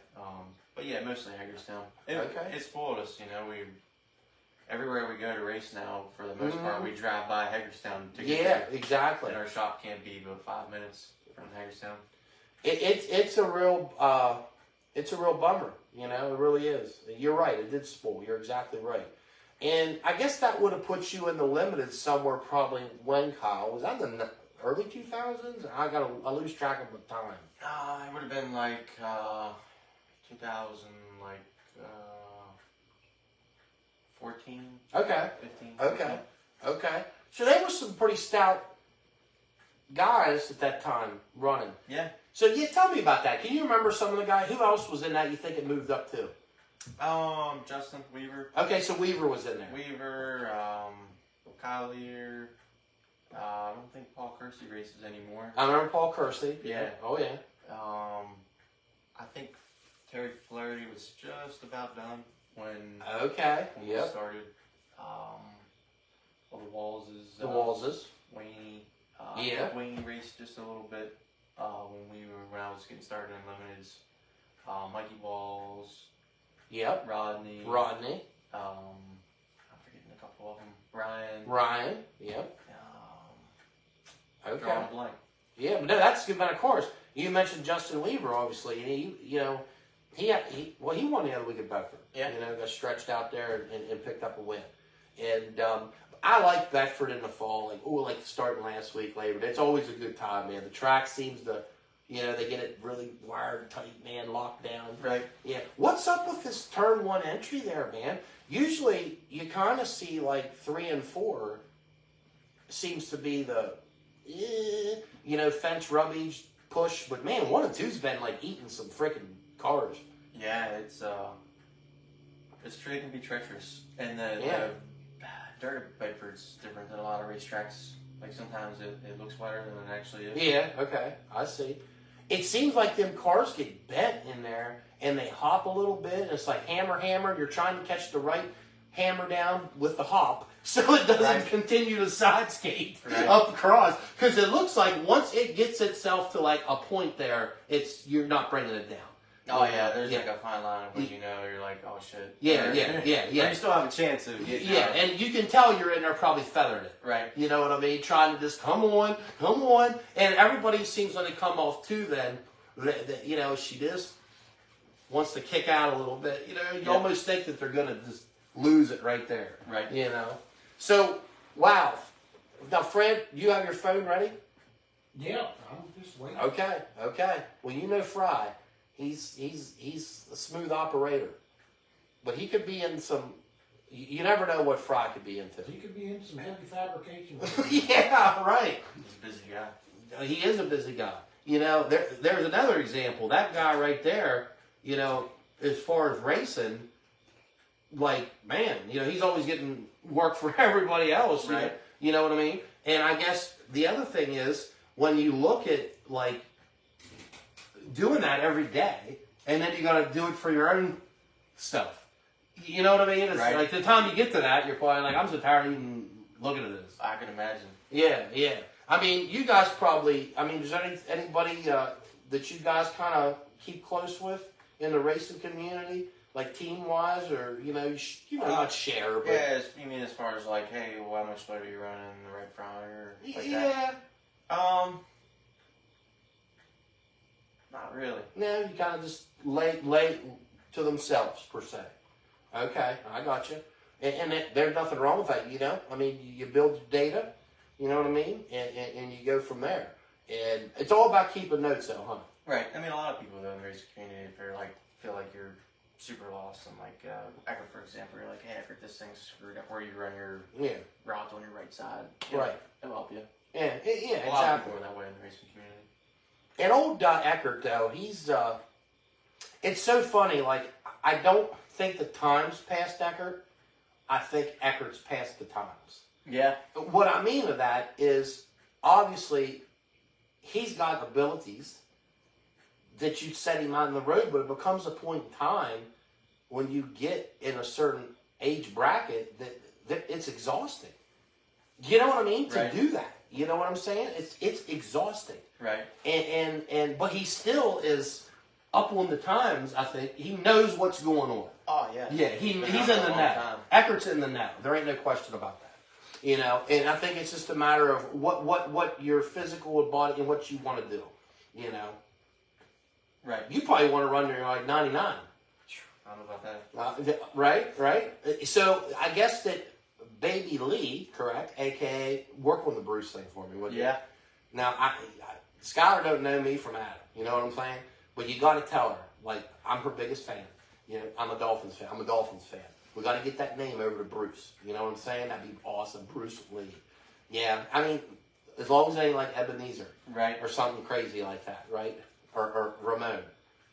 But yeah, mostly Hagerstown. Okay. It spoiled us, everywhere we go to race now, for the most part, we drive by Hagerstown to get Yeah, there. exactly. And our shop can't be but 5 minutes from Hagerstown. It's a real bummer, it really is. You're right, it did spoil. You're exactly right. And I guess that would have put you in the limited somewhere probably when, Kyle? Was that in the early 2000s? I lose track of the time. It would have been like 2000, 14. Okay. 15. Okay. Okay. So they were some pretty stout guys at that time running. Yeah. So yeah, tell me about that. Can you remember some of the guys? Who else was in that you think it moved up to? Justin Weaver. Okay, so Weaver was in there. Weaver, Kyle Lear. I don't think Paul Kersey races anymore. I remember Paul Kersey. Yeah. Oh yeah. I think Terry Flaherty was just about done when Okay. we Yep. started. The Wallses. The Wallses. Wayne. Yeah. Wayne raced just a little bit when I was getting started in limiteds. Mikey Walls. Yep. Rodney. Rodney. I'm forgetting a couple of them. Ryan. Ryan. Yep. Okay. Drawing a blank. Yeah, but no, that's good. But of course, you mentioned Justin Weaver, obviously, and he won the other week at Bedford. Yeah. Got stretched out there and picked up a win. And I like Bedford in the fall, like starting last week, Labor Day. It's always a good time, man. The track seems to, they get it really wired tight, man, locked down. Right. Yeah. What's up with this turn 1 entry there, man? Usually you kind of see 3 and 4 seems to be the, fence rubbage push, but man, 1 and 2's been eating some freaking cars. Yeah, it's it can be treacherous, and the dirt at Bedford's different than a lot of racetracks. Sometimes it looks wetter than it actually is. Yeah, okay, I see. It seems like them cars get bent in there, and they hop a little bit, and it's like hammer. You're trying to catch the right hammer down with the hop, so it doesn't continue to side skate up across. Because it looks like once it gets itself to a point there, you're not bringing it down. Oh yeah, there's a fine line when you're like, oh shit. Yeah. But you still have a chance of getting out. And you can tell you're in there probably feathering it. Right. You know what I mean? Trying to just come on. And everybody seems when they come off too then, she just wants to kick out a little bit. You almost think that they're going to just lose it right there. Right. So, wow. Now, Fred, do you have your phone ready? Yeah, I'm just waiting. Okay. Well, Fry. He's a smooth operator. But he could be in some... You never know what Fry could be into. He could be in some heavy fabrication. Yeah, right. He's a busy guy. He is a busy guy. There's another example. That guy right there, as far as racing, man, he's always getting work for everybody else. Right. You know what I mean? And I guess the other thing is, when you look at like doing that every day, and then you got to do it for your own stuff. You know what I mean? It's Right. like the time you get to that, you're probably like, I'm so tired of even looking at this. I can imagine. Yeah, yeah. I mean, you guys probably. I mean, is there anybody that you guys kind of keep close with in the racing community, like team wise, or you know, not share, but Yeah, you mean as far as like, hey, well, how much slower are you running in the right front or like yeah. that? Not really. No, you kind of just lay to themselves per se. Okay, I got you. And there's nothing wrong with that, you know. I mean, you build your data, you know what I mean, and you go from there. And it's all about keeping notes, though, huh? Right. I mean, a lot of people though in the racing community, if they're like feel like you're super lost, and like Eckert, for example, you're like, hey, Eckert, this thing's screwed up. Where you run your routes on your right side, Right? It'll help you. Yeah, A lot of people are that way in the racing community. And old Eckert, though, he's it's so funny. Like, I don't think the times passed Eckert. I think Eckert's passed the times. Yeah. What I mean to that is, obviously, he's got abilities that you set him out on the road, but it becomes a point in time when you get in a certain age bracket that it's exhausting. You know what I mean? Right. To do that. You know what I'm saying? It's exhausting. Right. And but he still is up on the times, I think. He knows what's going on. Oh yeah. Yeah, he's Been in around the a long know. time. Eckert's in the know. There ain't no question about that. You know, and I think it's just a matter of what your physical body and what you want to do. You know, Right. you probably want to run your like 99. I don't know about that. Right. So I guess that Baby Lee, correct, aka work on the Bruce thing for me, would you? Yeah. Now, Skylar don't know me from Adam. You know what I'm saying? But you got to tell her, like, I'm her biggest fan. You know, I'm a Dolphins fan. We got to get that name over to Bruce. You know what I'm saying? That'd be awesome. Bruce Lee. Yeah, I mean, as long as it ain't like Ebenezer. Right. Or something crazy like that, right? Or Ramon.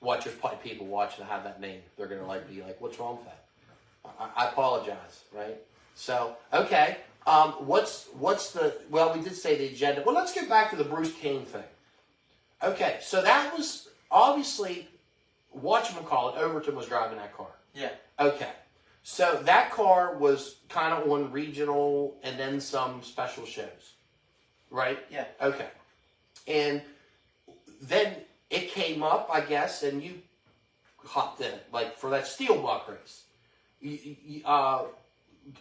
There's probably people watching that have that name. They're going to be like, what's wrong with that? I apologize, right? So, okay. What's the, well, we did say the agenda. Well, let's get back to the Bruce Kane thing. Okay, so that was obviously, whatchamacallit, Overton was driving that car. Yeah. Okay. So that car was kind of on regional and then some special shows, right? Yeah. Okay. And then it came up, I guess, and you hopped in it, like for that Steel Block race.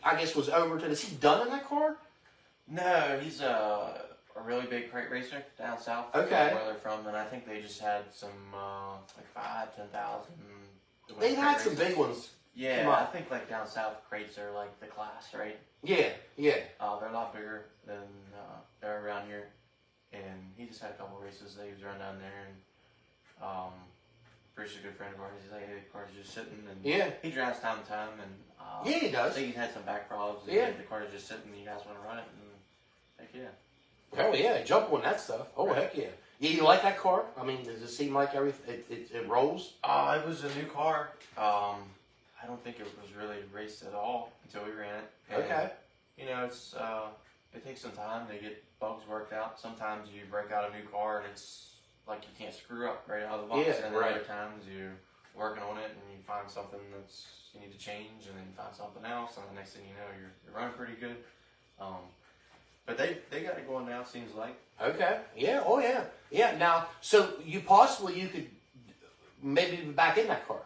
I guess was Overton. Is he done in that car? No, he's a really big crate racer down south. Okay. Where they're from, and I think they just had some like 5,000-10,000. They've had some big ones. Yeah, Come on. I think like down south crates are like the class, right? Yeah. They're a lot bigger than they're around here, and he just had a couple races that he was running down there, and Bruce is a good friend of ours. He's like, hey, the car's just sitting, and he drives time to time, and Yeah, he does. I think he's had some back problems. And Yeah. the car's just sitting, and you guys want to run it, and heck yeah. Hell yeah, jump on that stuff. Oh, heck yeah. You like that car? I mean, does it seem like everything, it rolls? It was a new car. I don't think it was really raced at all until we ran it. And, Okay. You know, it's it takes some time to get bugs worked out. Sometimes you break out a new car and it's like you can't screw up right out of the box. Yeah, and then right. other times you're working on it and you find something that's you need to change, and then you find something else, and the next thing you know, you're running pretty good. But they got it going now. Seems like. Okay. Yeah. Oh, yeah. Yeah. Now, so you could maybe be back in that car.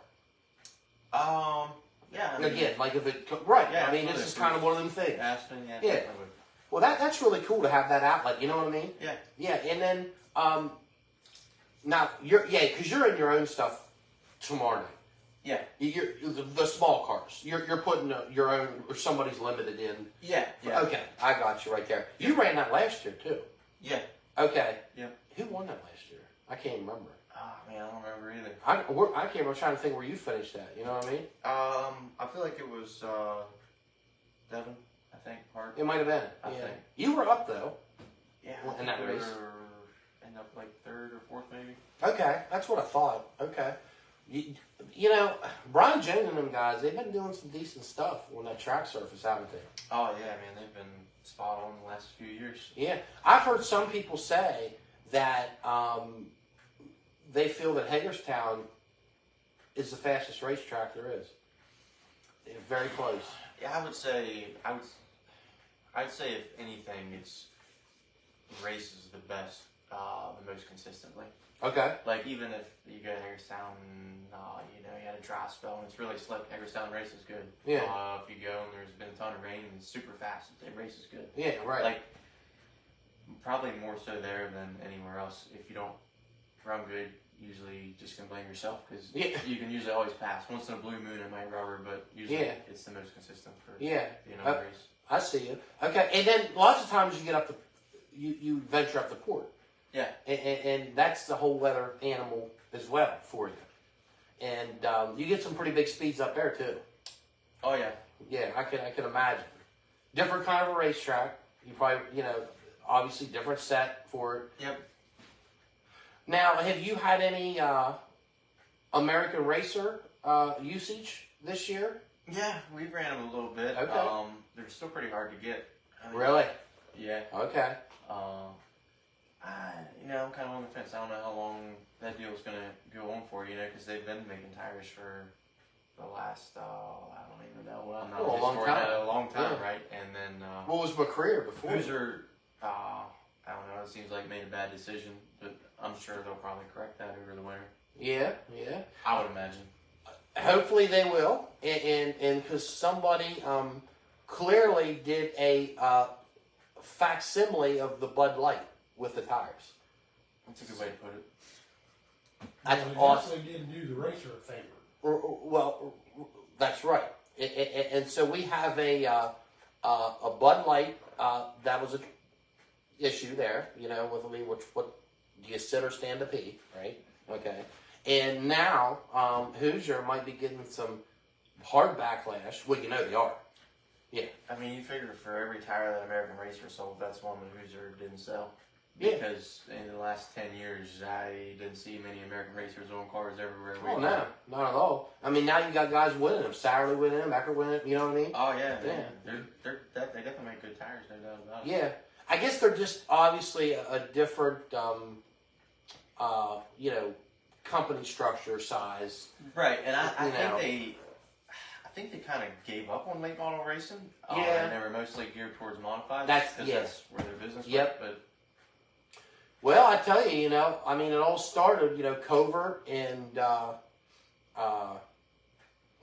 Yeah. I mean, Again, like if it, right. Yeah, I mean, this is kind of one of them things. Aspen, Yeah. definitely. Well, that's really cool to have that outlet. You know what I mean? Yeah. Yeah. And then, now because you're in your own stuff tomorrow night. Yeah. You're the small cars. You're putting your own, or somebody's limited in. Yeah. Yeah. Okay, I got you right there. You ran that last year too. Yeah. Okay. Yeah. Who won that last year? I can't remember. Oh man, I don't remember either. I can't. I'm trying to think where you finished at. You know what I mean? I feel like it was Devin. I think Hart. It might have been. I yeah. think. You were up though. Yeah. In that race. End up like third or fourth maybe. Okay, that's what I thought. Okay. You know, Brian Jones and them guys, they've been doing some decent stuff on that track surface, haven't they? Oh yeah, man, they've been spot on the last few years. Yeah. I've heard some people say that they feel that Hagerstown is the fastest racetrack there is. They're very close. Yeah, I'd say if anything, it's races the best, the most consistently. Okay. Like even if you go to Hagerstown, you had a dry spell and it's really slick. Hagerstown race is good. Yeah. If you go and there's been a ton of rain and it's super fast, the race is good. Yeah, right. Like probably more so there than anywhere else. If you don't run good, usually just can blame yourself because you can usually always pass. Once in a blue moon it might rubber, but usually it's the most consistent for the race. I see you. Okay, and then lots of times you get up you venture up the port. Yeah. And that's the whole weather animal as well for you. And you get some pretty big speeds up there too. Oh yeah. Yeah, I can imagine. Different kind of a racetrack. You probably obviously different set for it. Yep. Now, have you had any American Racer usage this year? Yeah, we ran them a little bit. Okay. They're still pretty hard to get. Really? Yeah. Okay. I'm kind of on the fence. I don't know how long that deal is going to go on for, because they've been making tires for the last, I don't even know. Well, I'm not a long time. A long time, Yeah. right? And then What was McCreer before? Hoosier, I don't know. It seems like made a bad decision, but I'm sure they'll probably correct that over the winter. Yeah. I would imagine. Hopefully they will, and because somebody clearly did a facsimile of the Bud Light with the tires. That's a good way to put it. That's Well, they awesome. definitely didn't do the racer a favor. Well, that's right. And so we have a Bud Light that was a issue there, with me. What do you sit or stand to pee, right? Okay. And now Hoosier might be getting some hard backlash. Well, they are. Yeah. I mean, you figure for every tire that American Racer sold, that's one that Hoosier didn't sell. Yeah. Because in the last 10 years, I didn't see many American Racers on cars everywhere. Oh, no. Not at all. I mean, now you got guys winning them. Satterley winning them. Ecker winning them. You know what I mean? Oh, yeah. Yeah. They definitely make good tires, no doubt about it. Yeah. I guess they're just obviously a different, company structure, size. Right, and I think they kind of gave up on late model racing. Yeah. And they were mostly geared towards modifieds. That's where their business Yep. went. But Well, I tell you, I mean, it all started, Covert and,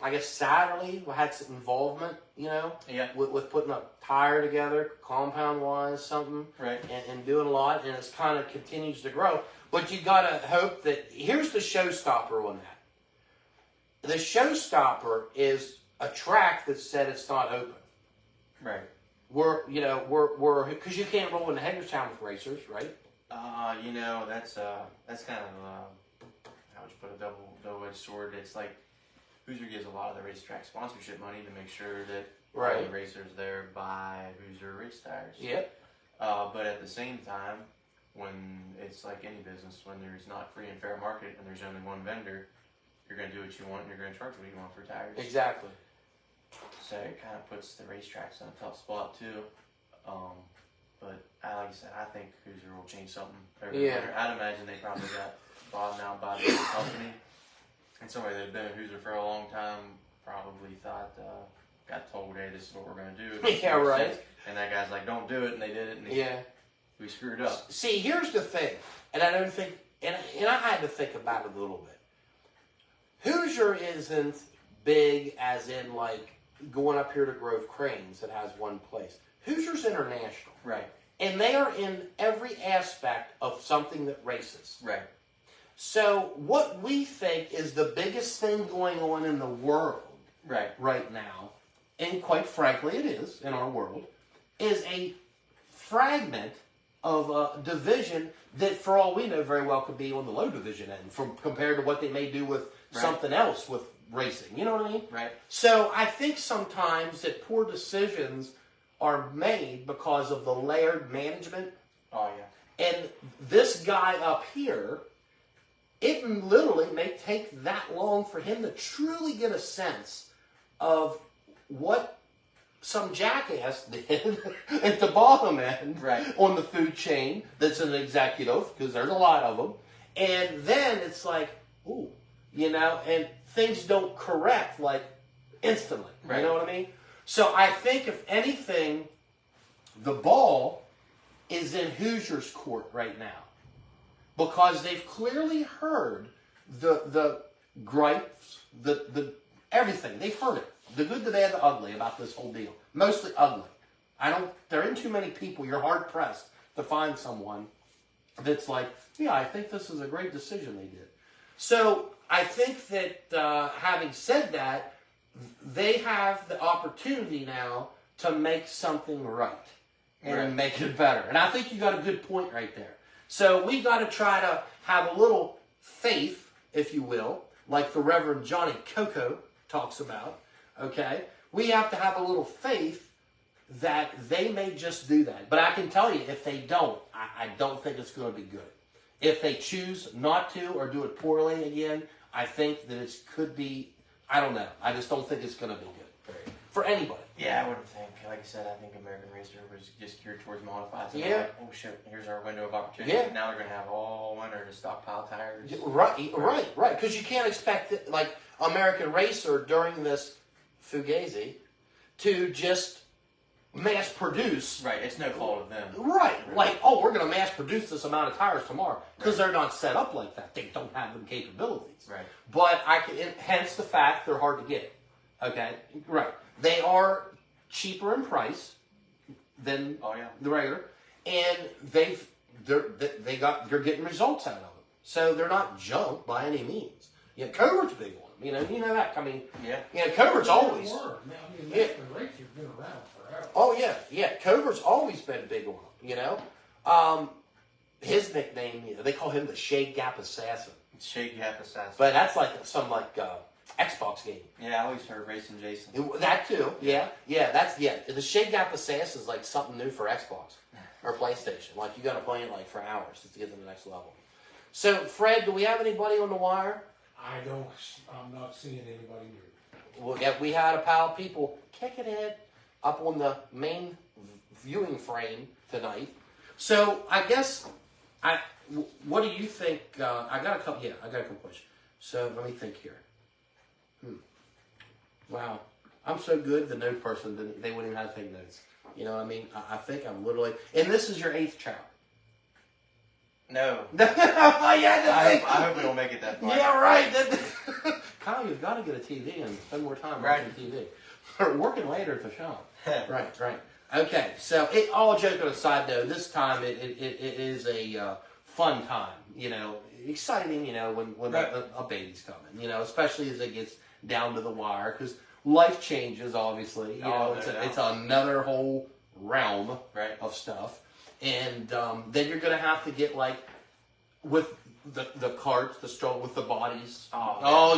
I guess Satterley had some involvement, Yeah. with putting a tire together, compound-wise, something. Right. And doing a lot, and it's kind of continues to grow. But you got to hope that, here's the showstopper on that. The showstopper is a track that said it's not open. Right. We're because you can't roll into Hagerstown with racers, right? That's kind of how would you put a double-edged sword. It's like Hoosier gives a lot of the racetrack sponsorship money to make sure that all the racers there buy Hoosier race tires. Yep. But at the same time, when it's like any business, when there's not free and fair market and there's only one vendor, you're going to do what you want and you're going to charge what you want for tires. Exactly. So it kind of puts the racetracks in a tough spot too. But like I said, I think Hoosier will change something over the winter. I'd imagine they probably got bought out by the company. And somebody that had been at Hoosier for a long time probably thought, got told, hey, this is what we're going to do. Yeah, right. And that guy's like, don't do it. And they did it. And we screwed up. See, here's the thing. And I don't think, and I had to think about it a little bit. Hoosier isn't big as in like going up here to Grove Cranes that has one place. Hoosier's international. Right. And they are in every aspect of something that races. Right. So what we think is the biggest thing going on in the world right now, and quite frankly it is in our world, is a fragment of a division that for all we know very well could be on the low division end compared to what they may do with something else with racing. You know what I mean? Right. So I think sometimes that poor decisions are made because of the layered management. Oh, yeah. And this guy up here, it literally may take that long for him to truly get a sense of what some jackass did at the bottom end Right. on the food chain that's an executive, because there's a lot of them. And then it's like, ooh, and things don't correct like instantly. Right. You know what I mean? So I think if anything, the ball is in Hoosiers' court right now, because they've clearly heard the gripes, the everything. They've heard it. The good, the bad, the ugly about this whole deal. Mostly ugly. There aren't too many people. You're hard pressed to find someone that's like, yeah, I think this is a great decision they did. So I think that having said that, they have the opportunity now to make something right and make it better. And I think you got a good point right there. So we got to try to have a little faith, if you will, like the Reverend Johnny Coco talks about. Okay, we have to have a little faith that they may just do that. But I can tell you, if they don't, I don't think it's going to be good. If they choose not to or do it poorly again, I think that it could be, I don't know. I just don't think it's going to be good for anybody. Yeah, I wouldn't think. Like I said, I think American Racer was just geared towards modifieds. Yeah. Like, oh shit, here's our window of opportunity. Yeah. Now they're going to have all winter to stockpile tires. Right. Because you can't expect it, like American Racer during this Fugazi to just mass produce. Right, it's no fault of them. Right. Like, oh, we're going to mass produce this amount of tires tomorrow. Because they're not set up like that. They don't have them capabilities. Right. But hence the fact they're hard to get. Okay? Right. They are cheaper in price than the regular. And they're getting results out of them. So they're not junk by any means. Yeah, Covert's big on them. You know that. I mean, Covert's always. American Racer's been around forever. Oh yeah. Covert's always been big on them. His nickname, they call him the Shade Gap Assassin. Shade Gap Assassin. But that's like some Xbox game. Yeah, I always heard Racing Jason. That too. Yeah. The Shade Gap Assassin is like something new for Xbox or PlayStation. Like you got to play it like for hours to get to the next level. So Fred, do we have anybody on the wire? I'm not seeing anybody new. Well, yeah, we had a pile of people kicking it up on the main viewing frame tonight. So I guess, what do you think? I got a couple questions. So let me think here. Wow, I'm so good. The note person they wouldn't even have to take notes. You know what I mean? I think I'm literally, and this is your 8th child. No. I hope we don't make it that far. Yeah, right. Kyle, you've got to get a TV and spend more time watching TV. Or working later at the shop. Right. Okay, so all joking aside, though, this time it is a fun time. Exciting. When a baby's coming. Especially as it gets down to the wire, because life changes. Obviously, it's another whole realm of stuff. And then you're going to have to get with the carts, the stroller, with the bodies. Oh,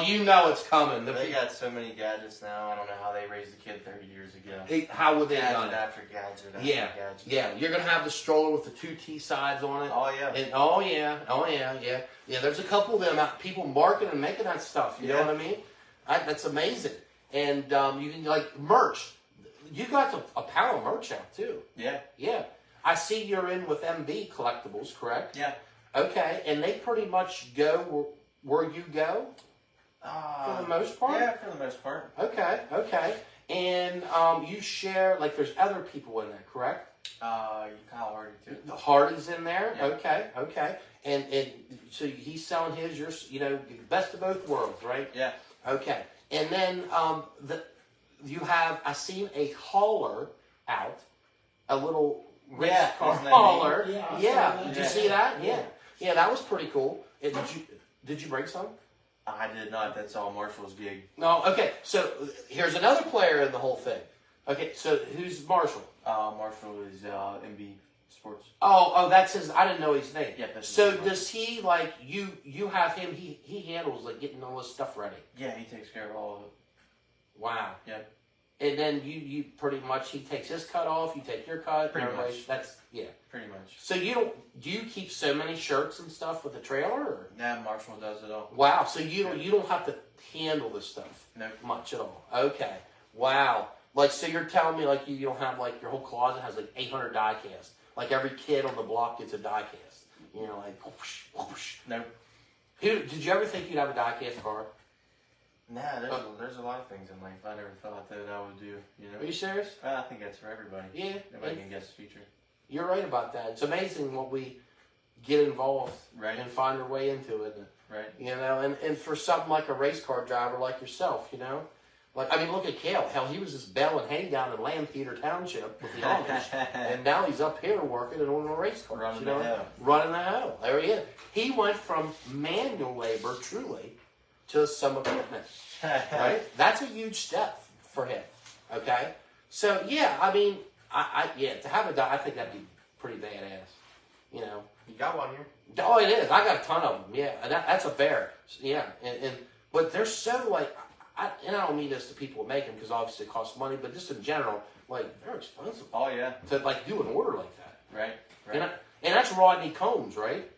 it's coming. They got so many gadgets now. I don't know how they raised the kid 30 years ago. How would they gadget done it? After gadget after gadget. Yeah. You're going to have the stroller with the 2 T sides on it. Oh, yeah. And, yeah. There's a couple of them people marketing and making that stuff. You know what I mean? That's amazing. And you can, merch. You got a pile of merch out, too. Yeah. I see you're in with MB Collectibles, correct? Yeah. Okay, and they pretty much go where you go? For the most part? Yeah, for the most part. Okay. And you share, there's other people in there, correct? Kyle Hardy, too. The Hardy's in there? Yeah. Okay. And so he's selling his, best of both worlds, right? Yeah. Okay. And then you have, I seen a hauler out, a little race car hauler. Yeah. Did you see that? Yeah, that was pretty cool. Did you break some? I did not. That's all Marshall's gig. No. Okay. So here's another player in the whole thing. Okay. So who's Marshall? Marshall is MB Sports. Oh, that's his. I didn't know his name. Yeah. So does he you have him? He handles getting all this stuff ready. Yeah, he takes care of all of it. Wow. Yep. And then you pretty much, he takes his cut off, you take your cut. Pretty much. Pretty much. So do you keep so many shirts and stuff with the trailer? Or? Nah, Marshall does it all. Wow. So you don't have to handle this stuff No. much at all. Okay. Wow. Like, so you're telling me, like, you don't have, like, your whole closet has, like, 800 die casts. Like, every kid on the block gets a die cast. You know, like, whoosh, whoosh. No. Did you ever think you'd have a die cast car? Nah, there's a lot of things in life I never thought that I would do. You know. Are you serious? I think that's for everybody. Yeah. Nobody can guess the future. You're right about that. It's amazing what we get involved Right. and find our way into it. Right. You know, and for something like a race car driver like yourself, you know? Like, I mean, look at Kale. Hell, he was just baling hay down in Land Theater Township with the Amish. And now he's up here working and on a race car. Running you know? the hoe. Running the hoe. There he is. He went from manual labor, truly, to some equipment. Right? That's a huge step for him. Okay? So, yeah, I mean, to have a die, I think that'd be pretty badass. You know? You got one here. Oh, it is. I got a ton of them. Yeah, and that's a bear. Yeah, but they're so like, I don't mean this to people who make them because obviously it costs money, but just in general, like they're expensive Oh yeah. to like do an order like that. Right. And that's Rodney Combs, right?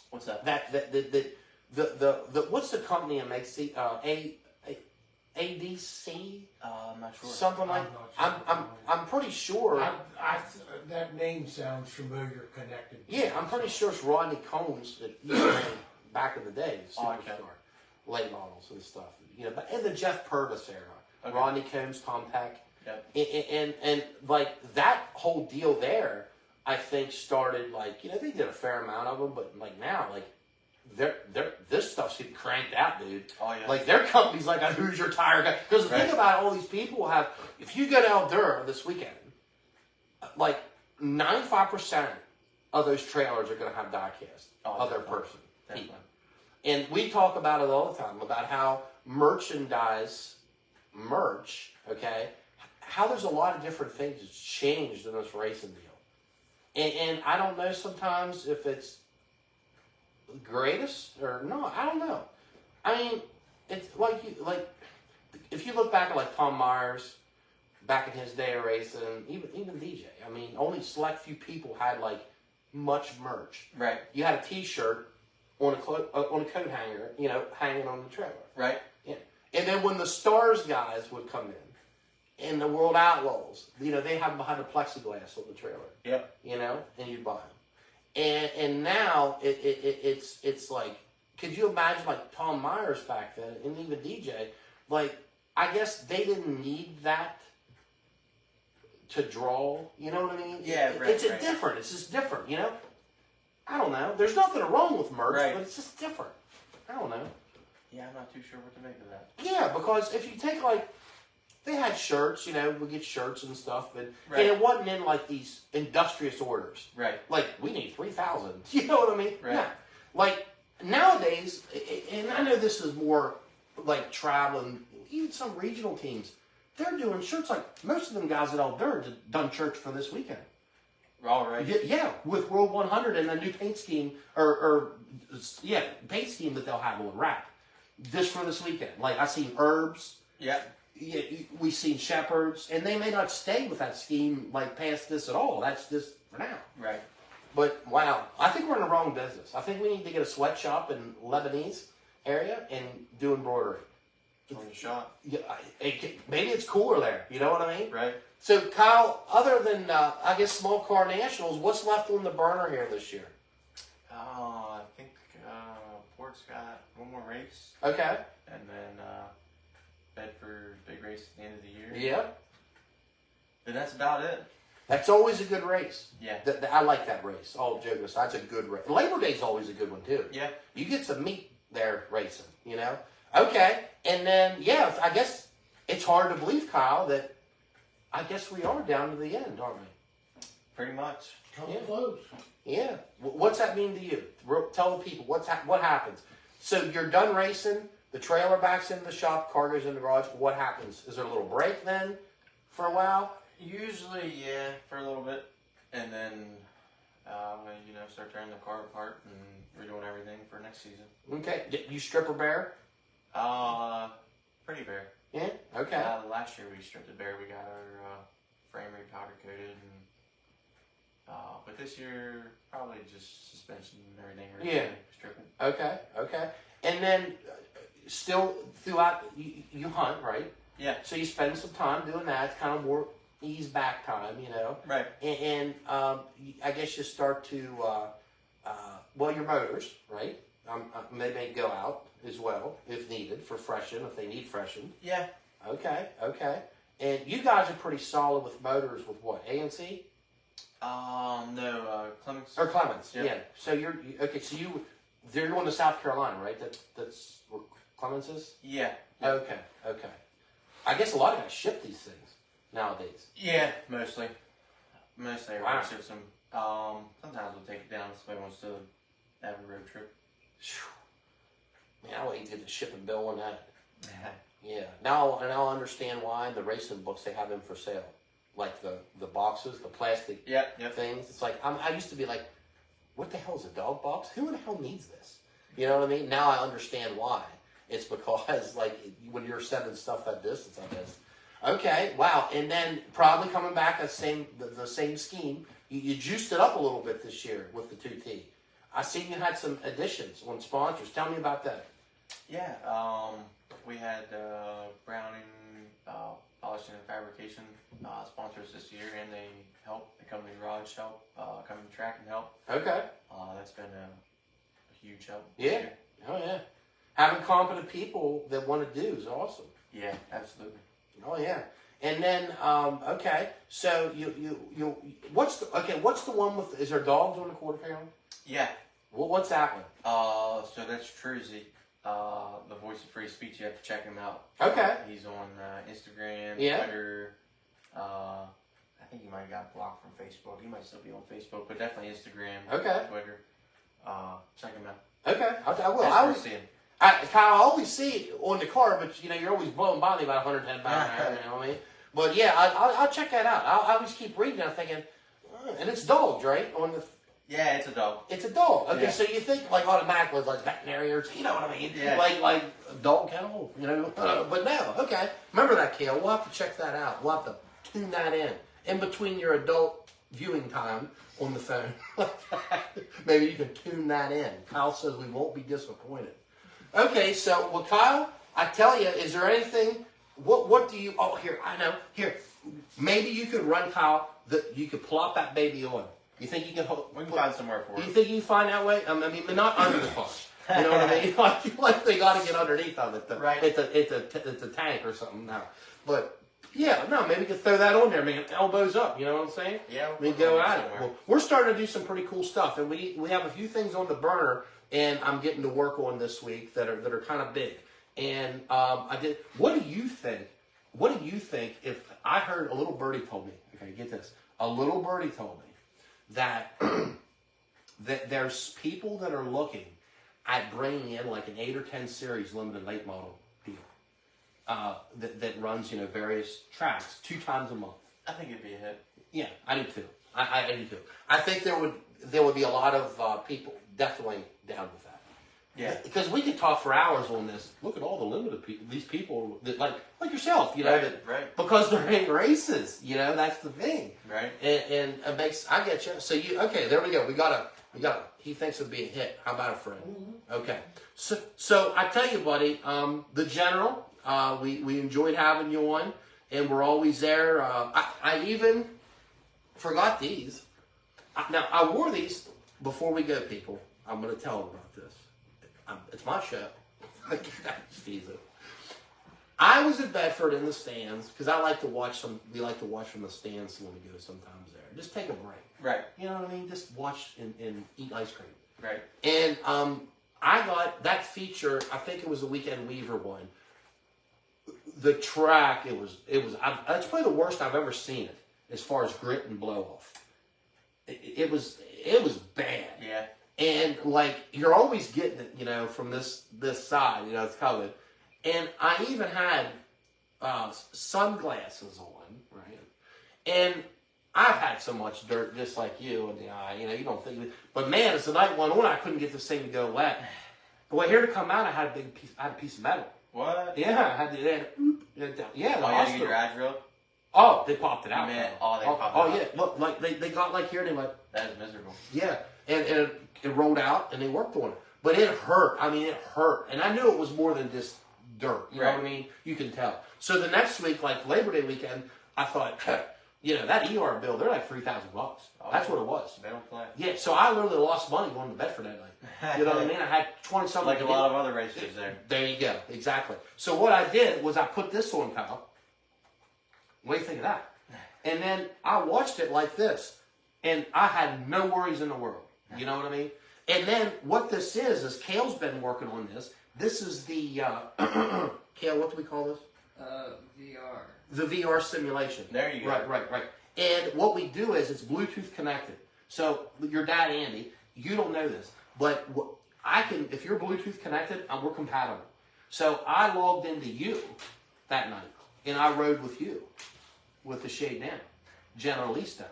What's that? The what's the company that makes the ADC? I'm not sure. Something like I'm pretty sure. That name sounds familiar, connected. Yeah, I'm pretty sure it's Rodney Combs that used to run back in the day, the Oh, Superstar, okay. late models and stuff. You know, but in the Jeff Purvis era, Okay. Rodney Combs, Tom Peck, Yep. and like that whole deal there, I think started like they did a fair amount of them, but like now like this stuff's getting cranked out, dude. Oh yeah. Like their company's like a Who's Your Tire guy. Because the thing Right. about all these people have, if you go to Eldura this weekend, like 95% of those trailers are going to have die cast of their definitely. person. Definitely. And we talk about it all the time, about how merch, okay, how there's a lot of different things that's changed in this racing deal. And I don't know sometimes if it's the greatest or not. I don't know. I mean, it's like if you look back at like Tom Myers back in his day of racing, even DJ. I mean, only select few people had like much merch. Right. You had a T-shirt on a coat hanger, hanging on the trailer. Right. Yeah. And then when the Stars guys would come in, and the World Outlaws, they have them behind a plexiglass on the trailer. Yep. And you'd buy them. And now it's like, could you imagine like Tom Myers back then, and even DJ, like I guess they didn't need that to draw. You know what I mean? Yeah, right. It's right. different. It's just different. I don't know. There's nothing wrong with merch, Right. but it's just different. I don't know. Yeah, I'm not too sure what to make of that. Yeah, because if you take like, they had shirts, we get shirts and stuff, but Right. and it wasn't in like these industrious orders. Right. Like we need 3,000. You know what I mean? Right. Yeah. Like nowadays, and I know this is more like traveling. Even some regional teams, they're doing shirts. Like most of them guys at Eldura done shirts for this weekend. All right. Yeah, with World 100 and a new paint scheme, paint scheme that they'll have on wrap. Just for this weekend. Like, I've seen Herbs, Yep. yeah, we've seen Shepherds, and they may not stay with that scheme, like, past this at all. That's just for now. Right. But, wow, I think we're in the wrong business. I think we need to get a sweatshop in Lebanese area and do embroidery. On the shot. Yeah, maybe it's cooler there. You know what I mean? Right. So, Kyle, other than, I guess, small car nationals, what's left on the burner here this year? I think Port's got one more race, Okay. and then Bedford big race at the end of the year. Yeah. And that's about it. That's always a good race. Yeah. I like that race. All joking aside, that's a good race. Labor Day's always a good one, too. Yeah. You get some meat there racing, Okay. And then, I guess it's hard to believe, Kyle, that I guess we are down to the end, aren't we? Pretty much. Come Yeah. close. Yeah. What's that mean to you? Tell the people what happens. So you're done racing. The trailer backs in the shop. Car goes in the garage. What happens? Is there a little break then for a while? Usually, yeah, for a little bit, and then start tearing the car apart and redoing everything for next season. Okay. You strip or bare? Pretty bare. Yeah. Okay. Last year we stripped it bare. We got our frame repowder coated, and but this year probably just suspension and everything. Yeah. Stripping. Okay. And then still throughout you hunt, right? Yeah. So you spend some time doing that. It's kind of more ease back time, you know. Right. And I guess you start to, well, your motors, right? They may go out as well if needed for freshen, if they need freshened. Yeah. Okay. And you guys are pretty solid with motors with what, ANC? No, Clemens. Or Clemens, Yep. yeah. So okay, so they're going to South Carolina, right? That's where Clemens is? Yeah. Okay. I guess a lot of guys ship these things nowadays. Yeah, mostly. Mostly Wow. everyone ships them. Sometimes we'll take it down if somebody wants to have a road trip. Man, I wait to get the shipping bill on that. Yeah. Now I understand why in the racing books they have them for sale. Like the boxes, the plastic Yep. things. It's like, I used to be like, what the hell is a dog box? Who the hell needs this? You know what I mean? Now I understand why. It's because, like, when you're sending stuff that distance, I guess. Okay, wow. And then probably coming back the same scheme. You juiced it up a little bit this year with the 2T. I seen you had some additions on sponsors. Tell me about that. Yeah, we had Browning, Polishing and Fabrication sponsors this year, and they help. The company Garage help, company Track and help. Okay. That's been a huge help. this Yeah. year. Oh, yeah. Having competent people that want to do is awesome. Yeah, absolutely. Oh, yeah. And then, okay, so what's the one with, is there dogs on the quarter pound? Yeah. Well, what's that one? So that's Truzy, the voice of free speech. You have to check him out. Okay. He's on Instagram, Yeah. Twitter. I think he might have got blocked from Facebook. He might still be on Facebook, but definitely Instagram, Okay. Twitter. Check him out. Okay, I will. That's I worth always, seeing. Kyle, I always see it on the car, but you're always blowing by me about 110 miles an hour. You know what I mean? But yeah, I'll check that out. I always keep reading. I'm thinking, and it's dogs, right? Yeah, it's a dog. It's a dog. Okay, Yeah. so you think like automatically like veterinarians, you know what I mean? Yeah. Like a dog kennel, you know? But no, okay. Remember that, Kale. We'll have to check that out. We'll have to tune that in between your adult viewing time on the phone. Maybe you can tune that in. Kyle says we won't be disappointed. Okay, so well, Kyle, I tell you, is there anything? What do you? Oh, here I know. Here, maybe you could run Kyle. You could plop that baby on. You think you can hold? We can find somewhere for You it. think you can find that way? I mean, but not under the car. You know what I mean? Like they got to get underneath of it. Right. It's a tank or something now. But yeah, no, maybe you could throw that on there. Make it elbows up. You know what I'm saying? Yeah. We go at it. Well, we're starting to do some pretty cool stuff, and we have a few things on the burner, and I'm getting to work on this week that are kind of big. And I did. What do you think? What do you think if I heard a little birdie told me? Okay, get this. A little birdie told me that that there's people that are looking at bringing in like an 8 or 10 series limited late model deal that runs various tracks 2 times a month. I think it'd be a hit. Yeah, I do too. I do too. I think there would be a lot of people definitely down with that. Yeah. Because we could talk for hours on this. Look at all the limited people. These people that like yourself, Right. because they're in races. That's the thing. Right. And it makes, I get you. So okay, there we go. We got he thinks it'd be a hit. How about a friend? Okay. So I tell you, buddy, the General, we enjoyed having you on, and we're always there. I even forgot these. Now, I wore these before we go, people. I'm going to tell them about this. It's my show. I can't tease it. I was at Bedford in the stands because I like to watch we like to watch from the stands when we go sometimes there. Just take a break. Right. You know what I mean? Just watch and eat ice cream. Right. And I got that feature. I think it was the Weekend Weaver one. The track, it was. That's probably the worst I've ever seen it as far as grit and blow off. It was bad. Yeah. And like you're always getting it, from this side, it's coming. And I even had sunglasses on, right? And I've had so much dirt, just like you in the eye. You don't think. But man, as the night went on, I couldn't get this thing to go wet. But here to come out, I had a piece of metal. What? Yeah, I had to. Yeah, the You had to hospital. get your eye drilled? Oh, they popped it out. Man, they popped it Oh out. yeah, look, like they got like here and they went. That is miserable. Yeah, and it rolled out and they worked on it, but it hurt. I mean, it hurt, and I knew it was more than just dirt. You know Right. what I mean? You can tell. So the next week, like Labor Day weekend, I thought, that ER bill, they're like $3,000. That's what it was. They don't play. Yeah, so I literally lost money going to bed for that night. You know what I mean? I had 20 something. Like a lot of other races there. There you go. Exactly. So what I did was I put this on, Kyle. What do you think of that? And then I watched it like this, and I had no worries in the world. You know what I mean? And then what this is Kale's been working on this. This is the, Kale, what do we call this? VR. The VR simulation. There you go. Right. And what we do is it's Bluetooth connected. So your dad, Andy, you don't know this, but if you're Bluetooth connected, we're compatible. So I logged into you that night, and I rode with you with the shade down, General Lee style.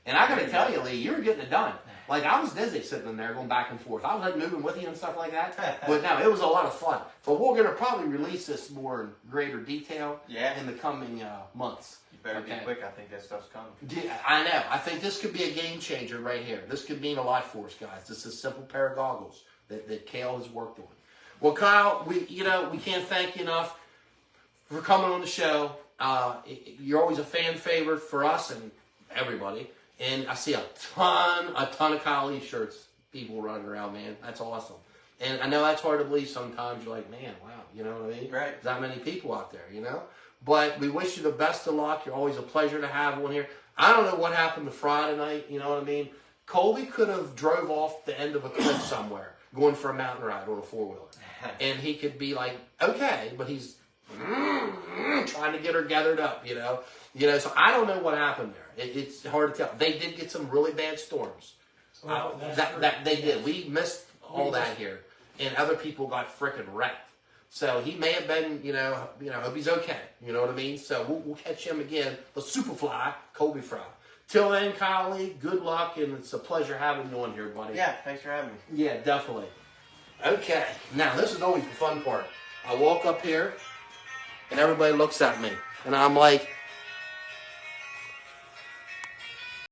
And I got to tell you, Lee, you were getting it done. Like, I was dizzy sitting in there going back and forth. I was like moving with you and stuff like that. But no, it was a lot of fun. But we're going to probably release this more in greater detail in the coming months. You better be quick. I think that stuff's coming. Yeah, I know. I think this could be a game changer right here. This could mean a lot for us, guys. This is a simple pair of goggles that Kale has worked on. Well, Kyle, we can't thank you enough for coming on the show. You're always a fan favorite for us and everybody. And I see a ton of Kyle Lee shirts people running around, man. That's awesome. And I know that's hard to believe sometimes. You're like, man, wow, you know what I mean? Right. There's that many people out there, you know? But we wish you the best of luck. You're always a pleasure to have one here. I don't know what happened to Friday night, you know what I mean? Colby could have drove off the end of a cliff somewhere, going for a mountain ride on a four-wheeler. And he could be like, okay, but he's trying to get her gathered up, you know? So I don't know what happened there. It's hard to tell. They did get some really bad storms. Well, That they did. We missed all that here, and other people got frickin' wrecked. So he may have been, hope he's okay. You know what I mean? So we'll catch him again. The Superfly, Colby Fry. Till then, Kyle Lee, good luck, and it's a pleasure having you on here, buddy. Yeah, thanks for having me. Yeah, definitely. Okay, now this is always the fun part. I walk up here, and everybody looks at me, and I'm like,